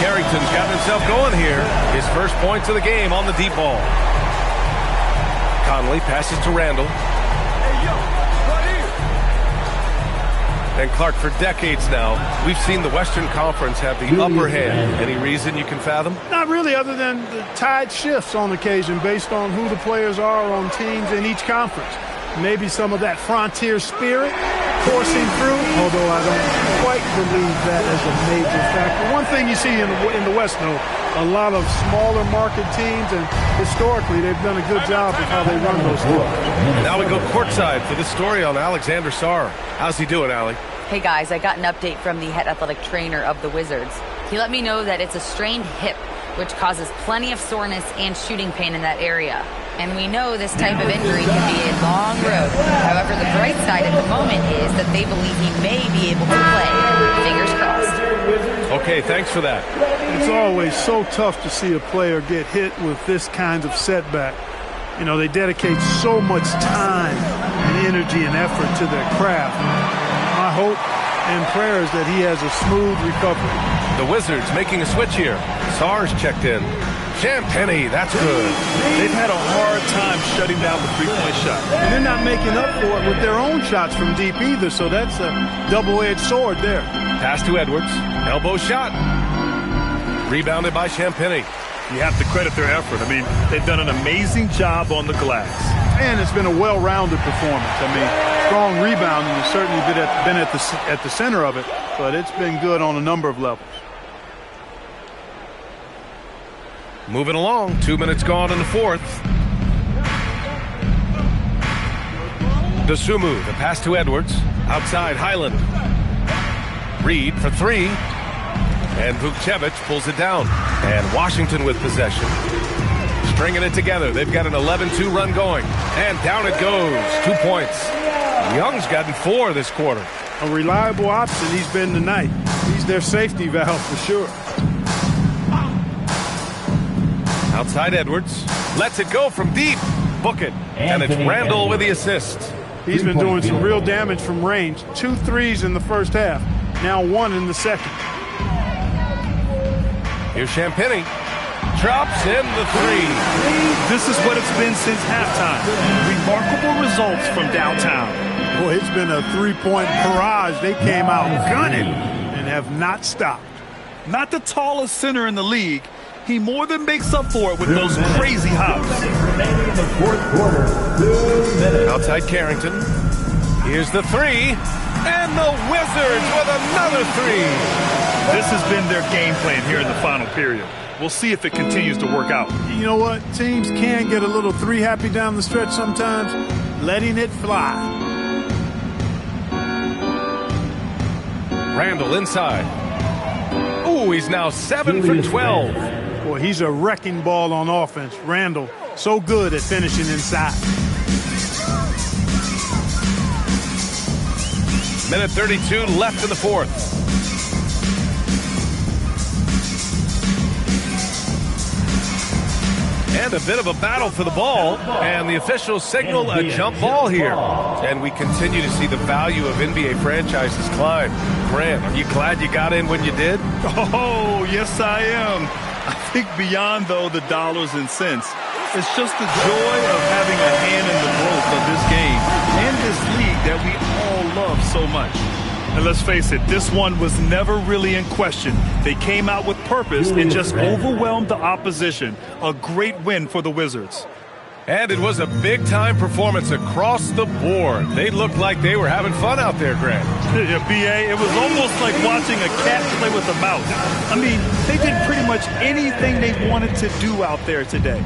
Carrington's got himself going here. His first points of the game on the deep ball. Conley passes to Randall. And Clark, for decades now, we've seen the Western Conference have the upper hand. Any reason you can fathom? Not really, other than the tide shifts on occasion based on who the players are on teams in each conference. Maybe some of that frontier spirit coursing through, although I don't quite believe that as a major factor. One thing you see in the West, though, a lot of smaller market teams, and historically they've done a good job of how they run those clubs. Now we go courtside for this story on Alexander Sarr. How's he doing, Allie? Hey guys, I got an update from the head athletic trainer of the Wizards. He let me know that it's a strained hip, which causes plenty of soreness and shooting pain in that area. And we know this type of injury can be a long road. However, the bright side at the moment is that they believe he may be able to play. Fingers crossed. Okay, thanks for that. It's always so tough to see a player get hit with this kind of setback. You know, they dedicate so much time and energy and effort to their craft. My hope and prayer is that he has a smooth recovery. The Wizards making a switch here. Sarr's checked in. Champagnie, that's good. They've had a hard time shutting down the three-point shot. And they're not making up for it with their own shots from deep either, so that's a double-edged sword there. Pass to Edwards. Elbow shot. Rebounded by Champagnie. You have to credit their effort. I mean, they've done an amazing job on the glass. And it's been a well-rounded performance. I mean, strong rebounding has certainly been at the center of it, but it's been good on a number of levels. Moving along, 2 minutes gone in the fourth. Dosunmu, the pass to Edwards. Outside, Highland. Reed for 3. And Vukcevic pulls it down. And Washington with possession. Stringing it together. They've got an 11-2 run going. And down it goes. 2 points. Young's gotten 4 this quarter. A reliable option he's been tonight. He's their safety valve for sure. Outside Edwards. Lets it go from deep. Book it. And it's Randall with the assist. He's been doing some real damage from range. 2 threes in the first half. Now 1 in the second. Here's Champagnie. Drops in the 3. This is what it's been since halftime. Remarkable results from downtown. Boy, it's been a three-point barrage. They came out gunning and have not stopped. Not the tallest center in the league. He more than makes up for it with those crazy hops. Remaining in the fourth quarter, 2 minutes. Outside Carrington. Here's the 3. And the Wizards with another 3. This has been their game plan here in the final period. We'll see if it continues to work out. You know what? Teams can get a little three happy down the stretch sometimes. Letting it fly. Randall inside. Ooh, he's now 7 for 12. Boy, he's a wrecking ball on offense. Randall, so good at finishing inside. Minute 32 left in the fourth. And a bit of a battle for the ball, and the officials signal a jump ball here. And we continue to see the value of NBA franchises climb. Grant, are you glad you got in when you did? Oh, yes, I am. I think beyond, though, the dollars and cents, it's just the joy of having a hand in the growth of this game and this league that we all love so much. And let's face it, this one was never really in question. They came out with purpose and just overwhelmed the opposition. A great win for the Wizards. And it was a big-time performance across the board. They looked like they were having fun out there, Grant. Yeah, B.A., it was almost like watching a cat play with a mouse. I mean, they did pretty much anything they wanted to do out there today.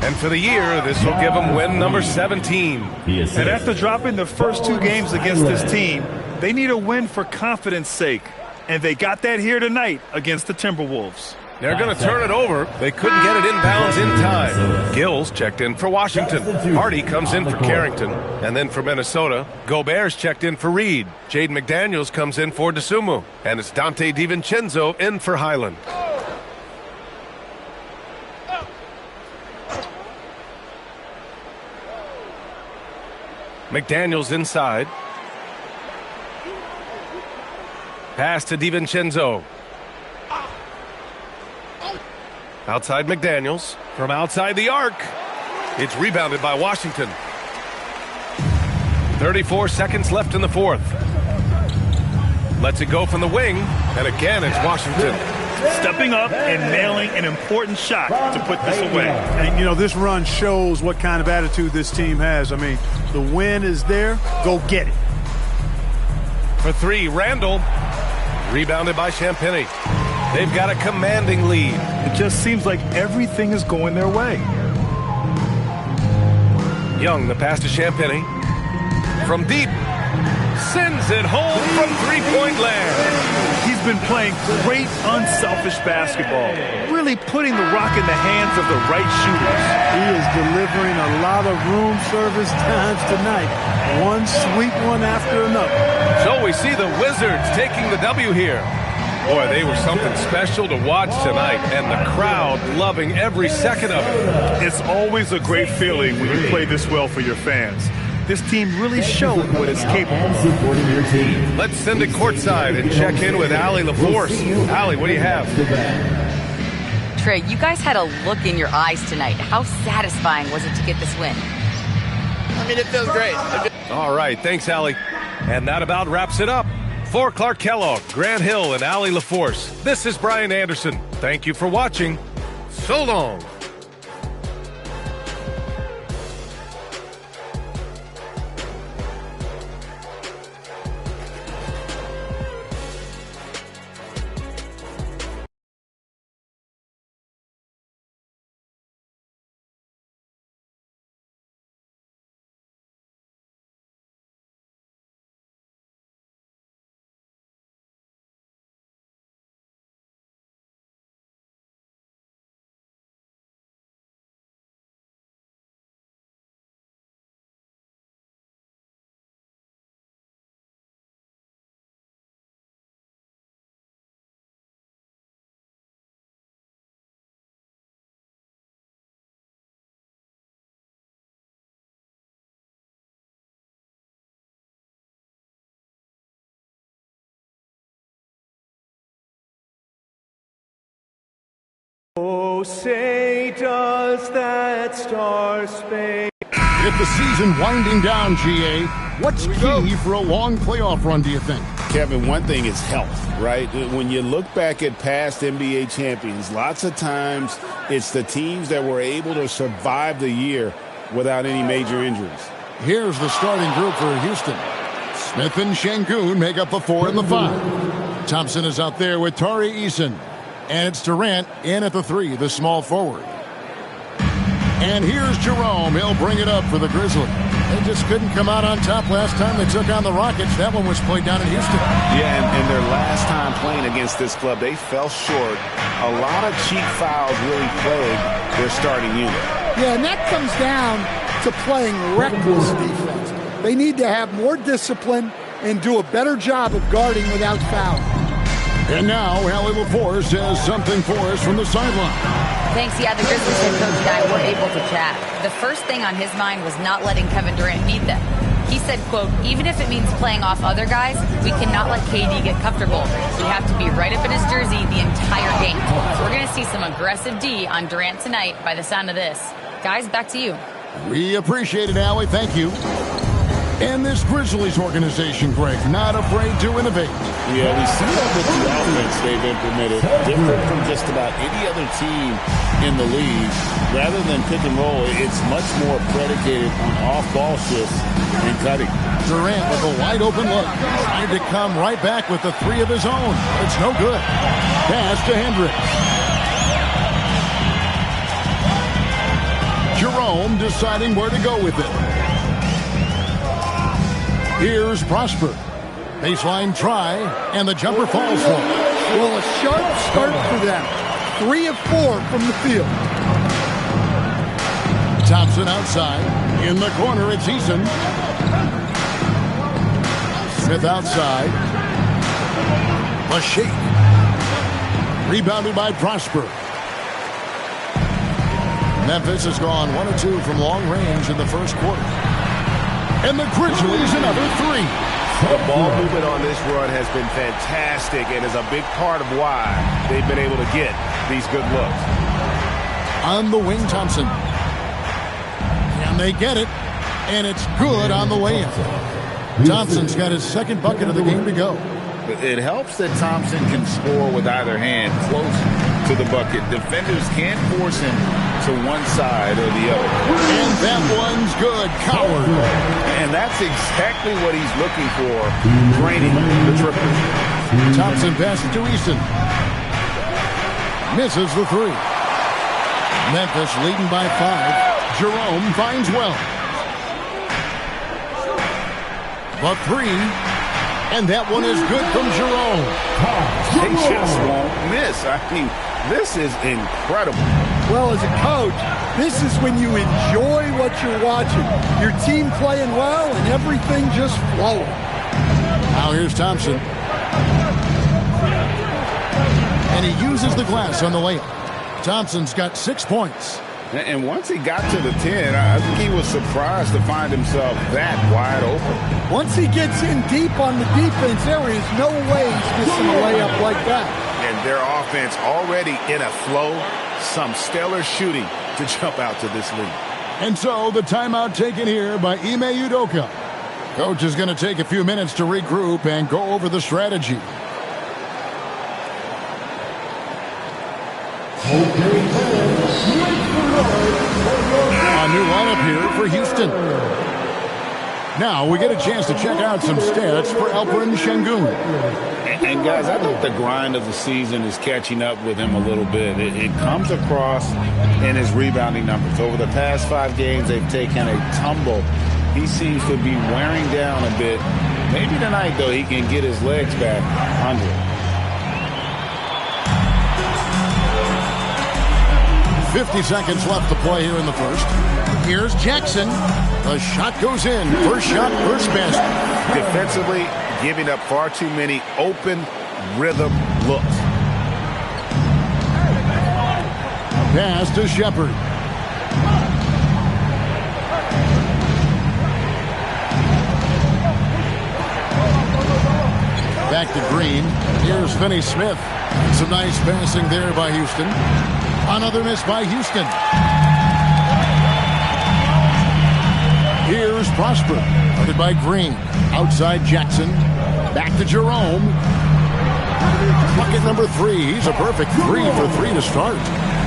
And for the year, this will give them win number 17. And after dropping the first 2 games against this team, they need a win for confidence sake. And they got that here tonight against the Timberwolves. They're going to turn it over. They couldn't get it inbounds in time. Gills checked in for Washington. Hardy comes in for Carrington. And then for Minnesota, Gobert's checked in for Reed. Jaden McDaniels comes in for DeSumo. And it's Dante DiVincenzo in for Highland. McDaniels inside. Pass to DiVincenzo. Outside McDaniels. From outside the arc. It's rebounded by Washington. 34 seconds left in the fourth. Lets it go from the wing. And again, it's Washington. Stepping up and nailing an important shot to put this away. And, you know, this run shows what kind of attitude this team has. I mean, the win is there. Go get it. For 3, Randall. Rebounded by Champagny. They've got a commanding lead. It just seems like everything is going their way. Young, the pass to Champagny. From deep. Sends it home from three-point land. He's been playing great, unselfish basketball. Really putting the rock in the hands of the right shooters. He is delivering a lot of room service times tonight. One sweet one after another. So we see the Wizards taking the W here. Boy, they were something special to watch tonight, and the crowd loving every second of it. It's always a great feeling when you play this well for your fans. This team really showed what it's capable of. Let's send it courtside and check in with Allie LaForce. Allie, what do you have? Trey, you guys had a look in your eyes tonight. How satisfying was it to get this win? I mean, it feels great. All right, thanks, Allie. And that about wraps it up. For Clark Kellogg, Grant Hill, and Allie LaForce, this is Brian Anderson. Thank you for watching. So long. Oh, say does that star-spangled... With the season winding down, GA, what's key for a long playoff run, do you think? Kevin, one thing is health, right? When you look back at past NBA champions, lots of times it's the teams that were able to survive the year without any major injuries. Here's the starting group for Houston. Smith and Şengün make up the 4 and the 5. Thompson is out there with Tari Eason. And it's Durant in at the 3, the small forward. And here's Jerome. He'll bring it up for the Grizzlies. They just couldn't come out on top last time they took on the Rockets. That one was played down in Houston. Yeah, and their last time playing against this club, they fell short. A lot of cheap fouls really plagued their starting unit. Yeah, and that comes down to playing reckless defense. They need to have more discipline and do a better job of guarding without fouling. And now, Allie LaForce has something for us from the sideline. Thanks. Yeah, the Grizzlies head coach and I were able to chat. The first thing on his mind was not letting Kevin Durant beat them. He said, quote, even if it means playing off other guys, we cannot let KD get comfortable. We have to be right up in his jersey the entire game. We're going to see some aggressive D on Durant tonight by the sound of this. Guys, back to you. We appreciate it, Allie. Thank you. And this Grizzlies organization, Greg, not afraid to innovate. Yeah, we see that with the offense they've implemented. Different from just about any other team in the league. Rather than pick and roll, it's much more predicated on off-ball shifts and cutting. Durant with a wide-open look. Trying to come right back with the three of his own. It's no good. Pass to Hendricks. Jerome deciding where to go with it. Here's Prosper. Baseline try, and the jumper falls for him. Well, a sharp start for them. 3 of 4 from the field. Thompson outside. In the corner, it's Eason. Smith outside. A shake. Rebounded by Prosper. Memphis has gone 1 of 2 from long range in the first quarter. And the Grizzlies another 3. The ball movement on this run has been fantastic and is a big part of why they've been able to get these good looks. On the wing, Thompson. Can they get it? And it's good on the way in. Thompson's got his second bucket of the game to go. It helps that Thompson can score with either hand close to the bucket. Defenders can't force him to one side or the other. And that one's good. Coward. And that's exactly what he's looking for, draining the triple. Thompson passes to Easton. Misses the 3. Memphis leading by 5. Jerome finds well. The 3. And that one is good from Jerome. They just won't miss. I mean, this is incredible. Well, as a coach, this is when you enjoy what you're watching. Your team playing well and everything just flowing. Now here's Thompson. And he uses the glass on the layup. Thompson's got 6 points. And once he got to the 10, I think he was surprised to find himself that wide open. Once he gets in deep on the defense, there is no way he's missing a layup like that. And their offense already in a flow. Some stellar shooting to jump out to this lead. And so the timeout taken here by Ime Udoka. Coach is going to take a few minutes to regroup and go over the strategy. A new lineup here for Houston. Now we get a chance to check out some stats for Alperen Şengün. And guys, I think the grind of the season is catching up with him a little bit. It comes across in his rebounding numbers. Over the past 5 games, they've taken a tumble. He seems to be wearing down a bit. Maybe tonight, though, he can get his legs back under it. 50 seconds left to play here in the first. Here's Jackson. The shot goes in. First shot, first basket. Defensively, giving up far too many open rhythm looks. Pass to Shepard. Back to Green. Here's Finney Smith. Some nice passing there by Houston. Another miss by Houston. Here's Prosper. Guarded by Green. Outside Jackson. Back to Jerome. Bucket number 3. He's a perfect 3 for 3 to start.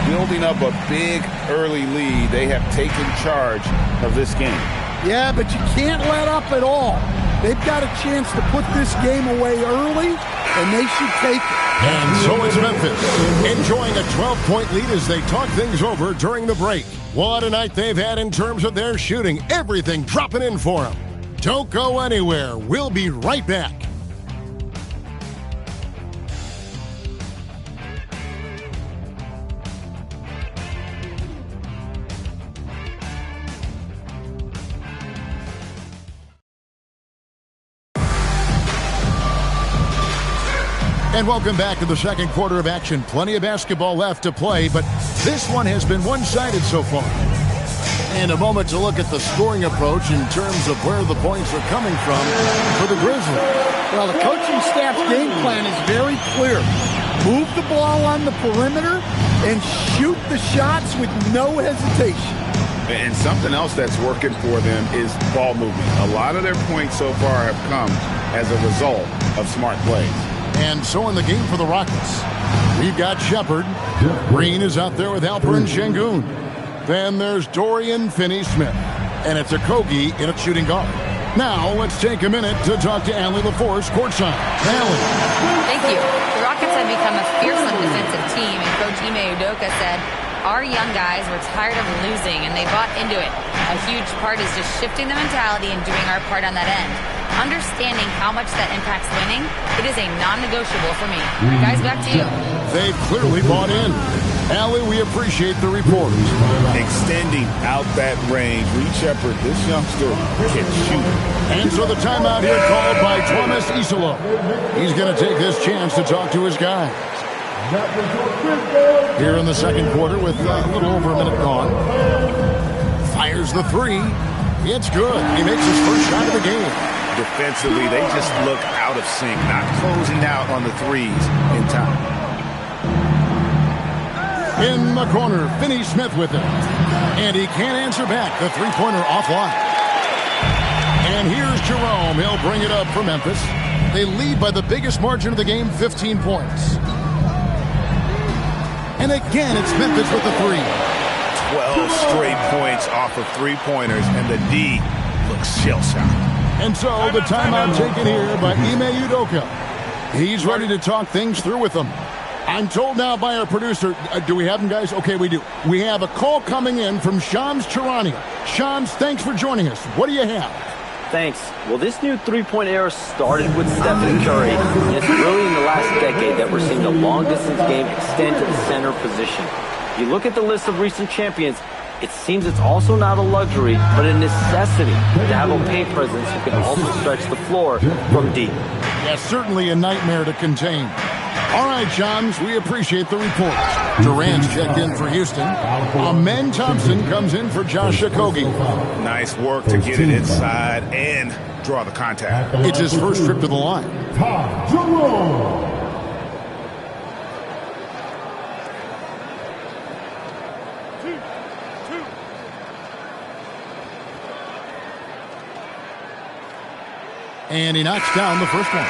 Building up a big early lead. They have taken charge of this game. Yeah, but you can't let up at all. They've got a chance to put this game away early, and they should take it. And so is Memphis, enjoying a 12-point lead as they talk things over during the break. What a night they've had in terms of their shooting. Everything dropping in for them. Don't go anywhere. We'll be right back. And welcome back to the second quarter of action. Plenty of basketball left to play, but this one has been one-sided so far. And a moment to look at the scoring approach in terms of where the points are coming from for the Grizzlies. Well, the coaching staff's game plan is very clear. Move the ball on the perimeter and shoot the shots with no hesitation. And something else that's working for them is ball movement. A lot of their points so far have come as a result of smart plays. And so in the game for the Rockets, we've got Shepard. Green is out there with Alperen Şengün. Then there's Dorian Finney-Smith. And it's Okogie in at shooting guard. Now let's take a minute to talk to Allie LaForce courtside. Allie. Thank you. The Rockets have become a fearsome defensive team, and Coach Nba2k said, our young guys were tired of losing, and they bought into it. A huge part is just shifting the mentality and doing our part on that end. Understanding how much that impacts winning, it is a non-negotiable for me. Guys, back to you. They've clearly bought in. Allie, we appreciate the report. Extending out that range. Reed Shepard, this youngster can shoot. And so the timeout here called by Thomas Isolo. He's going to take this chance to talk to his guys. Here in the second quarter with a little over a minute gone. Fires the three. It's good. He makes his first shot of the game. Defensively, they just look out of sync, not closing out on the threes in time. In the corner, Finney-Smith with it. And he can't answer back. The three-pointer offline. And here's Jerome. He'll bring it up for Memphis. They lead by the biggest margin of the game, 15 points. And again, it's Memphis with the three. 12 straight points off of three-pointers, and the D looks shell-shocked. And so the timeout taken here by Ime Udoka. He's ready to talk things through with them. I'm told now by our producer, do we have him, guys? Okay, we do. We have a call coming in from Shams Charania. Shams, thanks for joining us. What do you have? Thanks. Well, this new three-point era started with Stephen Curry, and it's really in the last decade that we're seeing the long-distance game extend to the center position. You look at the list of recent champions, it seems it's also not a luxury, but a necessity to have a paint presence who can also stretch the floor from deep. Yeah, certainly a nightmare to contain. All right, Shams, we appreciate the report. Durant's checked in for Houston. Amen Thompson comes in for Josh Okogie. Nice work to get it inside and draw the contact. It's his first trip to the line. And he knocks down the first one.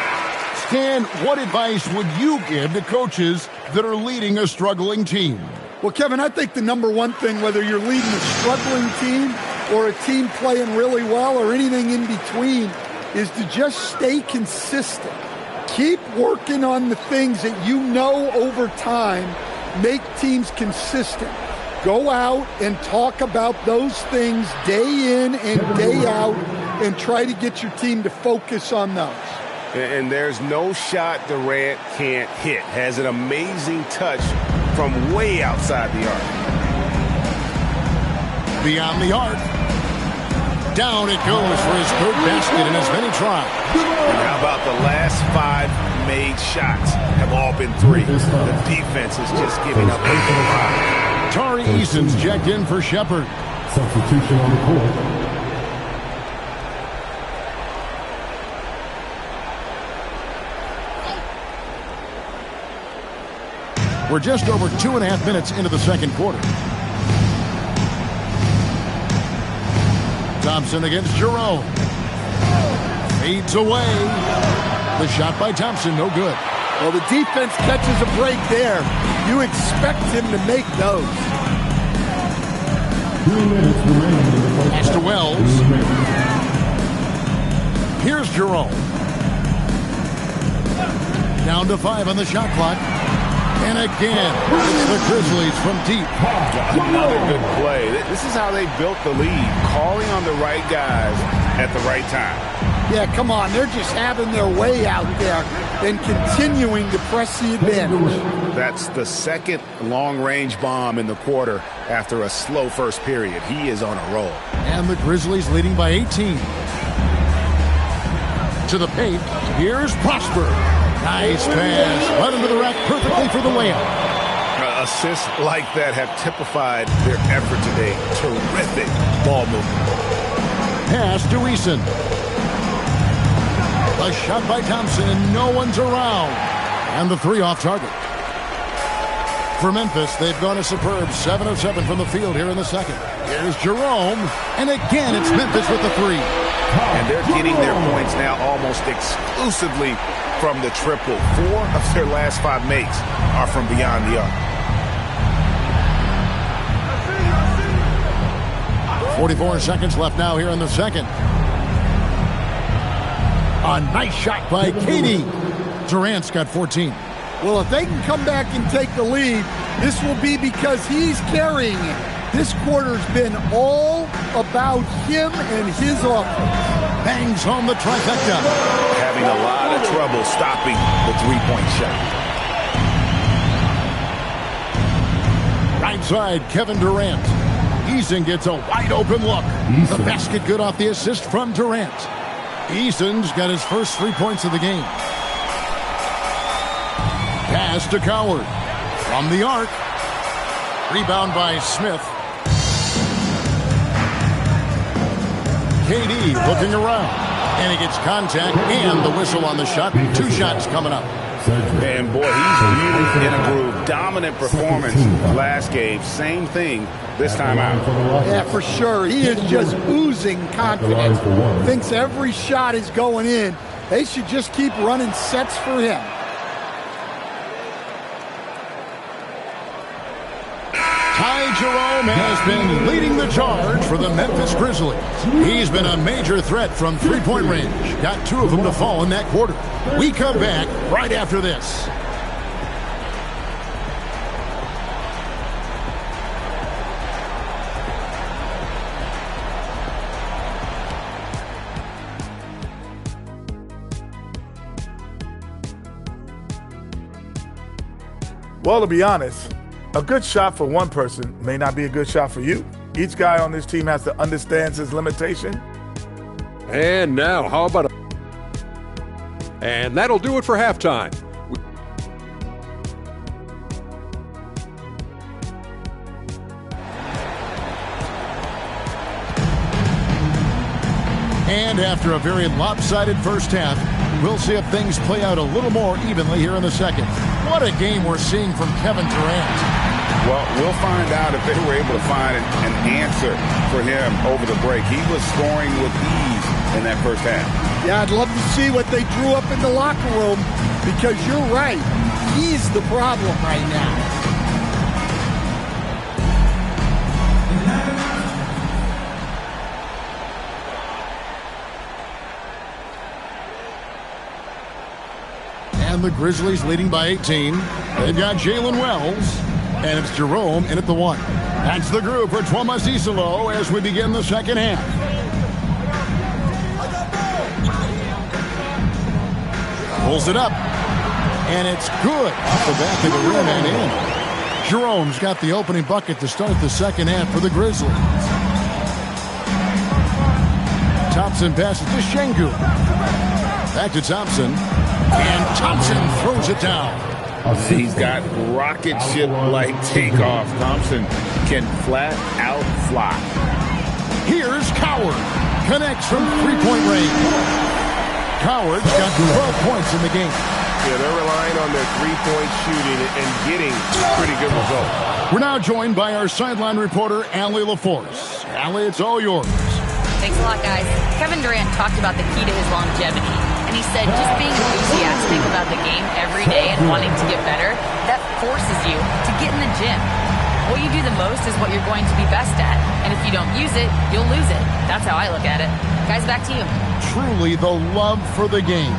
Stan, what advice would you give to coaches that are leading a struggling team? Well, Kevin, I think the number one thing, whether you're leading a struggling team or a team playing really well or anything in between, is to just stay consistent. Keep working on the things that you know over time make teams consistent. Go out and talk about those things day in and day out and try to get your team to focus on those. And there's no shot Durant can't hit. Has an amazing touch from way outside the arc. Beyond the arc. Down it goes for his third basket in as many tries. And how about the last 5 made shots have all been threes. The defense is just giving up a lot. Tari Eason's checked in for Shepard. Substitution on the court. We're just over 2.5 minutes into the second quarter. Thompson against Jerome. Fades away. The shot by Thompson, no good. Well, the defense catches a break there. You expect him to make those. 2 minutes remaining in the first. Pass to Wells. Here's Jerome. Down to 5 on the shot clock. And again, it's the Grizzlies from deep. Another good play. This is how they built the lead, calling on the right guys at the right time. Yeah, come on. They're just having their way out there and continuing to press the advantage. That's the second long-range bomb in the quarter after a slow first period. He is on a roll. And the Grizzlies leading by 18. To the paint, here's Prosper. Nice pass. Right into the rack perfectly for the layup. Assists like that have typified their effort today. Terrific ball movement. Pass to Eason. A shot by Thompson, and no one's around. And the three off target. For Memphis, they've gone a superb 7 of 7 from the field here in the second. Here's Jerome, and again it's Memphis with the three. And they're getting their points now almost exclusively from the triple. 4 of their last 5 makes are from beyond the arc. 44 seconds left now here in the second. A nice shot by KD. Durant's got 14. Well, if they can come back and take the lead, this will be because he's carrying it. This quarter's been all about him and his offense. Bangs home the trifecta. Having a lot of trouble stopping the three-point shot. Right side, Kevin Durant. Eason gets a wide open look. The basket good off the assist from Durant. Eason's got his first 3 points of the game. Pass to Coward. From the arc. Rebound by Smith. KD looking around. And he gets contact and the whistle on the shot. 2 shots coming up. And boy, he's really in a groove. Dominant performance last game. Same thing this time out. Yeah, for sure. He is just oozing confidence. Thinks every shot is going in. They should just keep running sets for him. Ty Jerome has been leading the charge for the Memphis Grizzlies. He's been a major threat from three-point range. Got 2 of them to fall in that quarter. We come back right after this. Well, to be honest, a good shot for one person may not be a good shot for you. Each guy on this team has to understand his limitation. And now, how about and that'll do it for halftime. And after a very lopsided first half, we'll see if things play out a little more evenly here in the second. What a game we're seeing from Kevin Durant. Well, we'll find out if they were able to find an answer for him over the break. He was scoring with ease in that first half. Yeah, I'd love to see what they drew up in the locker room because you're right. He's the problem right now. And the Grizzlies leading by 18. They've got Jalen Wells. And it's Jerome in at the 1. That's the group for Thomas Isolo as we begin the second half. Pulls it up. And it's good off the back of the rim and in. Jerome's got the opening bucket to start the second half for the Grizzlies. Thompson passes to Şengün. Back to Thompson. And Thompson throws it down. He's got rocket ship-like takeoff. Thompson can flat out fly. Here's Coward. Connects from three-point range. Coward's got 12 points in the game. Yeah, they're relying on their three-point shooting and getting pretty good results. We're now joined by our sideline reporter, Allie LaForce. Allie, it's all yours. Thanks a lot, guys. Kevin Durant talked about the key to his longevity. And he said just being enthusiastic about the game every day and wanting to get better, that forces you to get in the gym. What you do the most is what you're going to be best at. And if you don't use it, you'll lose it. That's how I look at it. Guys, back to you. Truly the love for the game.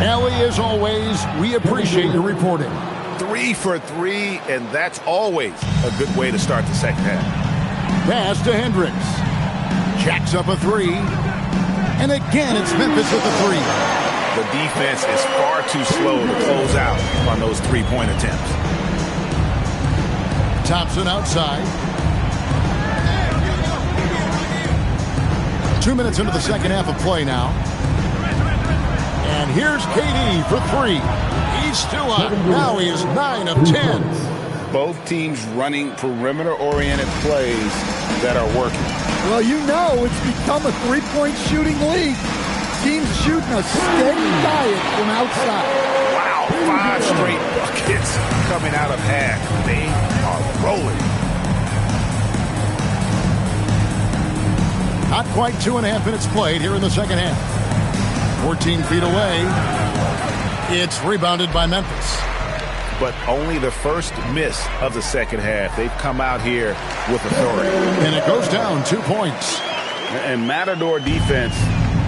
Allie, as always, we appreciate your reporting. 3 for 3, and that's always a good way to start the second half. Pass to Hendricks. Jacks up a 3. And again, it's Memphis with the 3. The defense is far too slow to close out on those three-point attempts. Thompson outside. 2 minutes into the second half of play now. And here's KD for 3. He's still up. Now he is 9 of 10. Both teams running perimeter-oriented plays that are working. Well, you know it's become a three-point shooting league. Teams shooting a steady diet from outside. Wow, Wow, 5 straight buckets coming out of half. They are rolling. Not quite 2.5 minutes played here in the second half. 14 feet away. It's rebounded by Memphis. But only the first miss of the second half. They've come out here with authority. And it goes down 2 points. And Matador defense,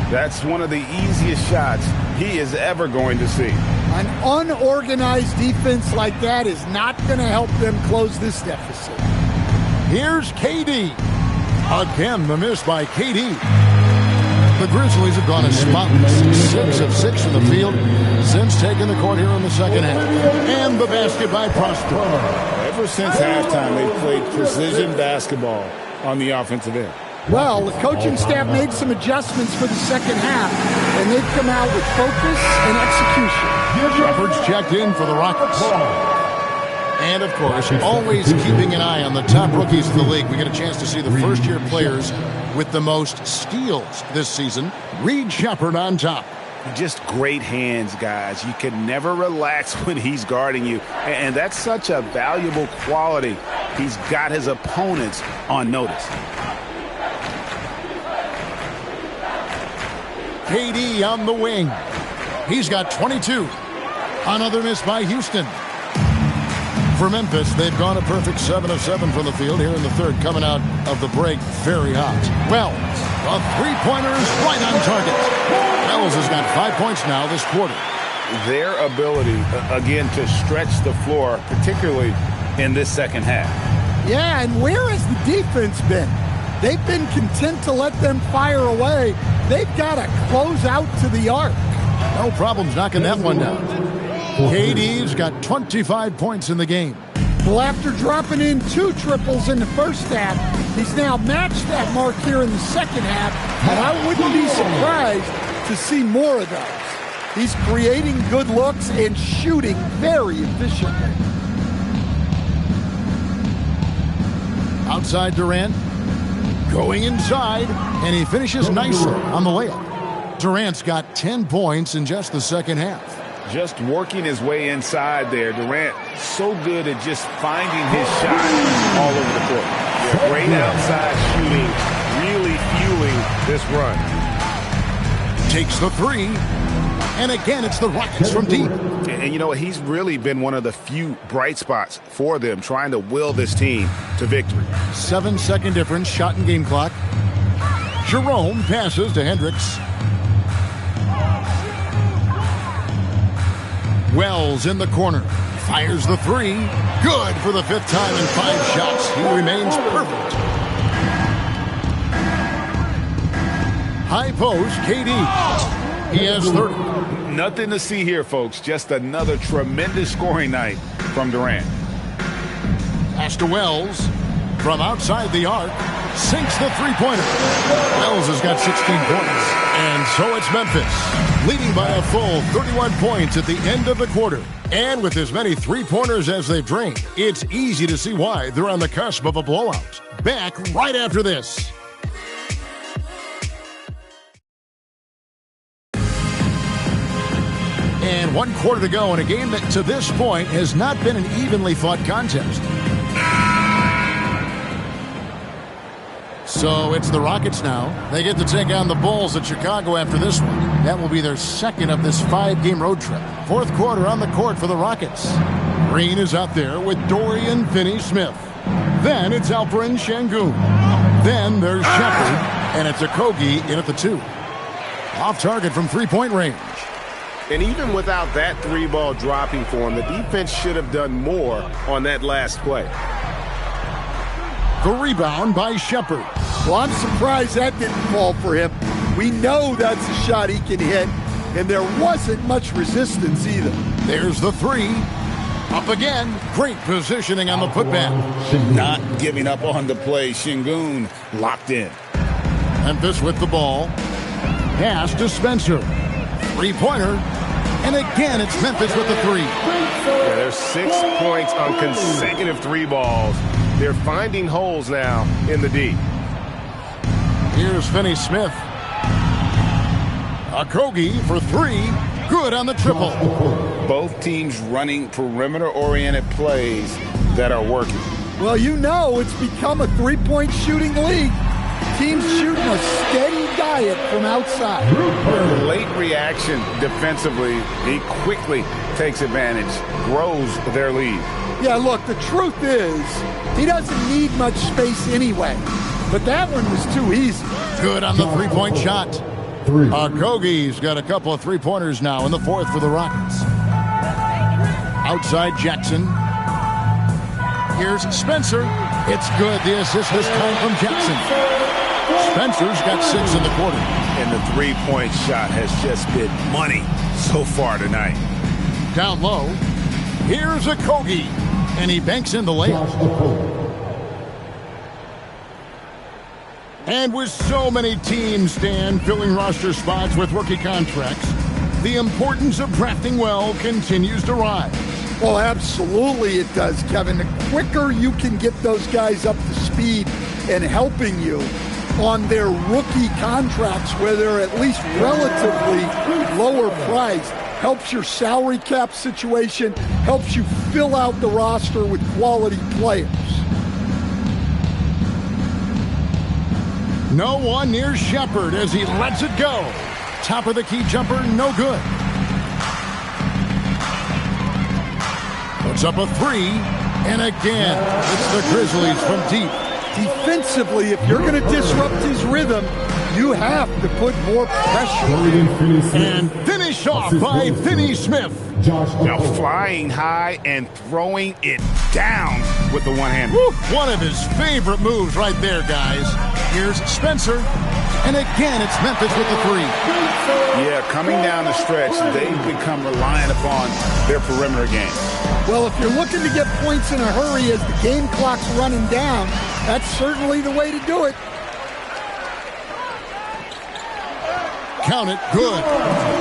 that's one of the easiest shots he is ever going to see. An unorganized defense like that is not going to help them close this deficit. Here's KD. Again, the miss by KD. The Grizzlies have gone as spotless, 6 of 6 from the field since taking the court here in the second half. And the basket by Prosper. Ever since halftime, they've played precision basketball on the offensive end. Well, the coaching staff made some adjustments for the second half, and they've come out with focus and execution. Shepard's checked in for the Rockets. And, of course, always keeping an eye on the top rookies in the league. We get a chance to see the first-year players with the most steals this season. Reed Shepard on top. Just great hands, guys. You can never relax when he's guarding you. And that's such a valuable quality. He's got his opponents on notice. KD on the wing. He's got 22. Another miss by Houston. For Memphis, they've gone a perfect 7 of 7 from the field here in the third, coming out of the break very hot. Wells, the three-pointers right on target. Wells has got 5 points now this quarter. Their ability, again, to stretch the floor, particularly in this second half. Yeah, and where has the defense been? They've been content to let them fire away. They've got to close out to the arc. No problems knocking that one down. KD's got 25 points in the game. Well, after dropping in 2 triples in the first half, he's now matched that mark here in the second half, and I wouldn't be surprised to see more of those. He's creating good looks and shooting very efficiently. Outside Durant, going inside, and he finishes nicely on the layup. Durant's got 10 points in just the second half. Just working his way inside there. Durant, so good at just finding his shot all over the court. Yeah, great outside shooting, really fueling this run. Takes the 3, and again, it's the Rockets from deep. And you know, he's really been one of the few bright spots for them, trying to will this team to victory. 7-second difference, shot and game clock. Jerome passes to Hendricks. Wells in the corner. Fires the 3. Good for the 5th time in 5 shots. He remains perfect. High post, KD. He has 30. Nothing to see here, folks. Just another tremendous scoring night from Durant. Pass to Wells. From outside the arc. Sinks the three-pointer. Wells has got 16 points. And so it's Memphis, leading by a full 31 points at the end of the quarter. And with as many three-pointers as they've drained, it's easy to see why they're on the cusp of a blowout. Back right after this. And 1 quarter to go in a game that to this point has not been an evenly fought contest. So it's the Rockets now. They get to take on the Bulls at Chicago after this one. That will be their second of this 5-game road trip. 4th quarter on the court for the Rockets. Green is out there with Dorian Finney-Smith. Then it's Alperen Şengün. Then there's Shepard, and it's Okogie in at the 2. Off target from 3-point range. And even without that 3-ball dropping for him, the defense should have done more on that last play. The rebound by Shepard. Well, I'm surprised that didn't fall for him. We know that's a shot he can hit, and there wasn't much resistance either. There's the 3. Up again. Great positioning on the putback. Not giving up on the play. Şengün locked in. Memphis with the ball. Pass to Spencer. 3-pointer. And again, it's Memphis with the 3. Yeah, there's 6 points on consecutive 3 balls. They're finding holes now in the D. Here's Finney-Smith. Okogie for 3. Good on the triple. Both teams running perimeter-oriented plays that are working. Well, you know it's become a three-point shooting league. Teams shooting a steady diet from outside. Late reaction defensively, he quickly takes advantage, grows their lead. Yeah, look, the truth is he doesn't need much space anyway. But that one was too easy. Good on the three-point shot. Okogie's got a couple of three-pointers now in the fourth for the Rockets. Outside Jackson. Here's Spencer. It's good. The assist this time from Jackson. Spencer's got 6 in the quarter. And the three-point shot has just been money so far tonight. Down low. Here's Okogie. And he banks in the layup. And with so many teams, Dan, filling roster spots with rookie contracts, the importance of drafting well continues to rise. Well, absolutely it does, Kevin. The quicker you can get those guys up to speed and helping you on their rookie contracts, where they're at least relatively lower priced, helps your salary cap situation, helps you fill out the roster with quality players. No one near Shepard as he lets it go. Top of the key jumper, no good. Puts up a 3, and again, it's the Grizzlies from deep. Defensively, if you're going to disrupt his rhythm, you have to put more pressure. And finish off by Finney Smith. Now flying high and throwing it down with the one hand. One of his favorite moves right there, guys. Here's Spencer. And again, it's Memphis with the 3. Yeah, coming down the stretch, they've become reliant upon their perimeter game. Well, if you're looking to get points in a hurry as the game clock's running down, that's certainly the way to do it. Count it, good.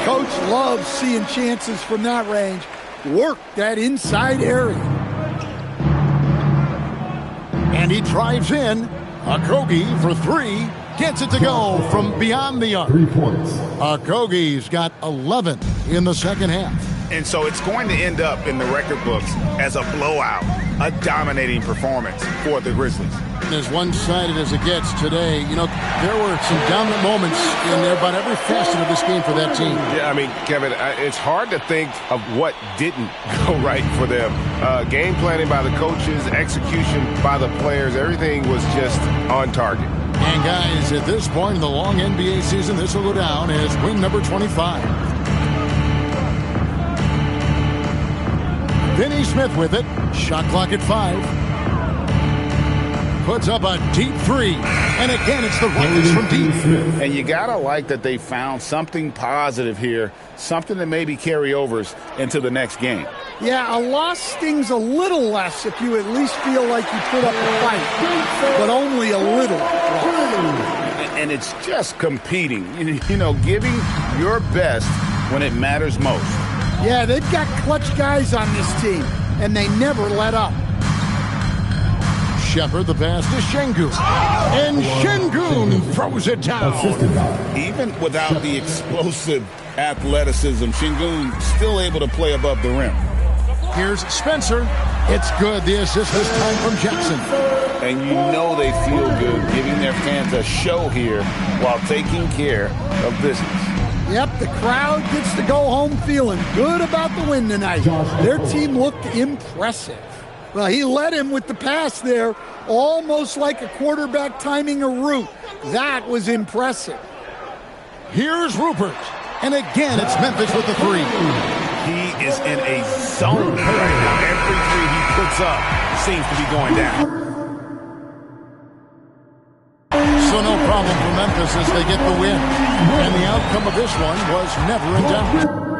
Coach loves seeing chances from that range. Work that inside area. And he drives in. Okogie for 3. Gets it to go from beyond the arc. 3 points. Okogie's got 11 in the second half. And so it's going to end up in the record books as a blowout, a dominating performance for the Grizzlies. As one-sided as it gets today, you know, there were some dominant moments in there about every facet of this game for that team. Yeah, I mean, Kevin, it's hard to think of what didn't go right for them. Game planning by the coaches, execution by the players, everything was just on target. And guys, at this point in the long NBA season, this will go down as win number 25. Finney Smith with it. Shot clock at 5. Puts up a deep 3. And again, it's the Rockets from deep. And you got to like that they found something positive here, something that maybe carry overs into the next game. Yeah, a loss stings a little less if you at least feel like you put up a fight, but only a little. And it's just competing, you know, giving your best when it matters most. Yeah, they've got clutch guys on this team, and they never let up. Shepard, the pass to Şengün. And Şengün throws it down. Even without the explosive athleticism, Şengün still able to play above the rim. Here's Spencer. It's good. The assist this time from Jackson. And you know they feel good giving their fans a show here while taking care of business. Yep, the crowd gets to go home feeling good about the win tonight. Their team looked impressive. Well, he led him with the pass there, almost like a quarterback timing a route. That was impressive. Here's Rupert. And again, it's Memphis with the 3. He is in a zone right now. Every 3 he puts up seems to be going down. So no problem for Memphis as they get the win. And the outcome of this one was never in doubt.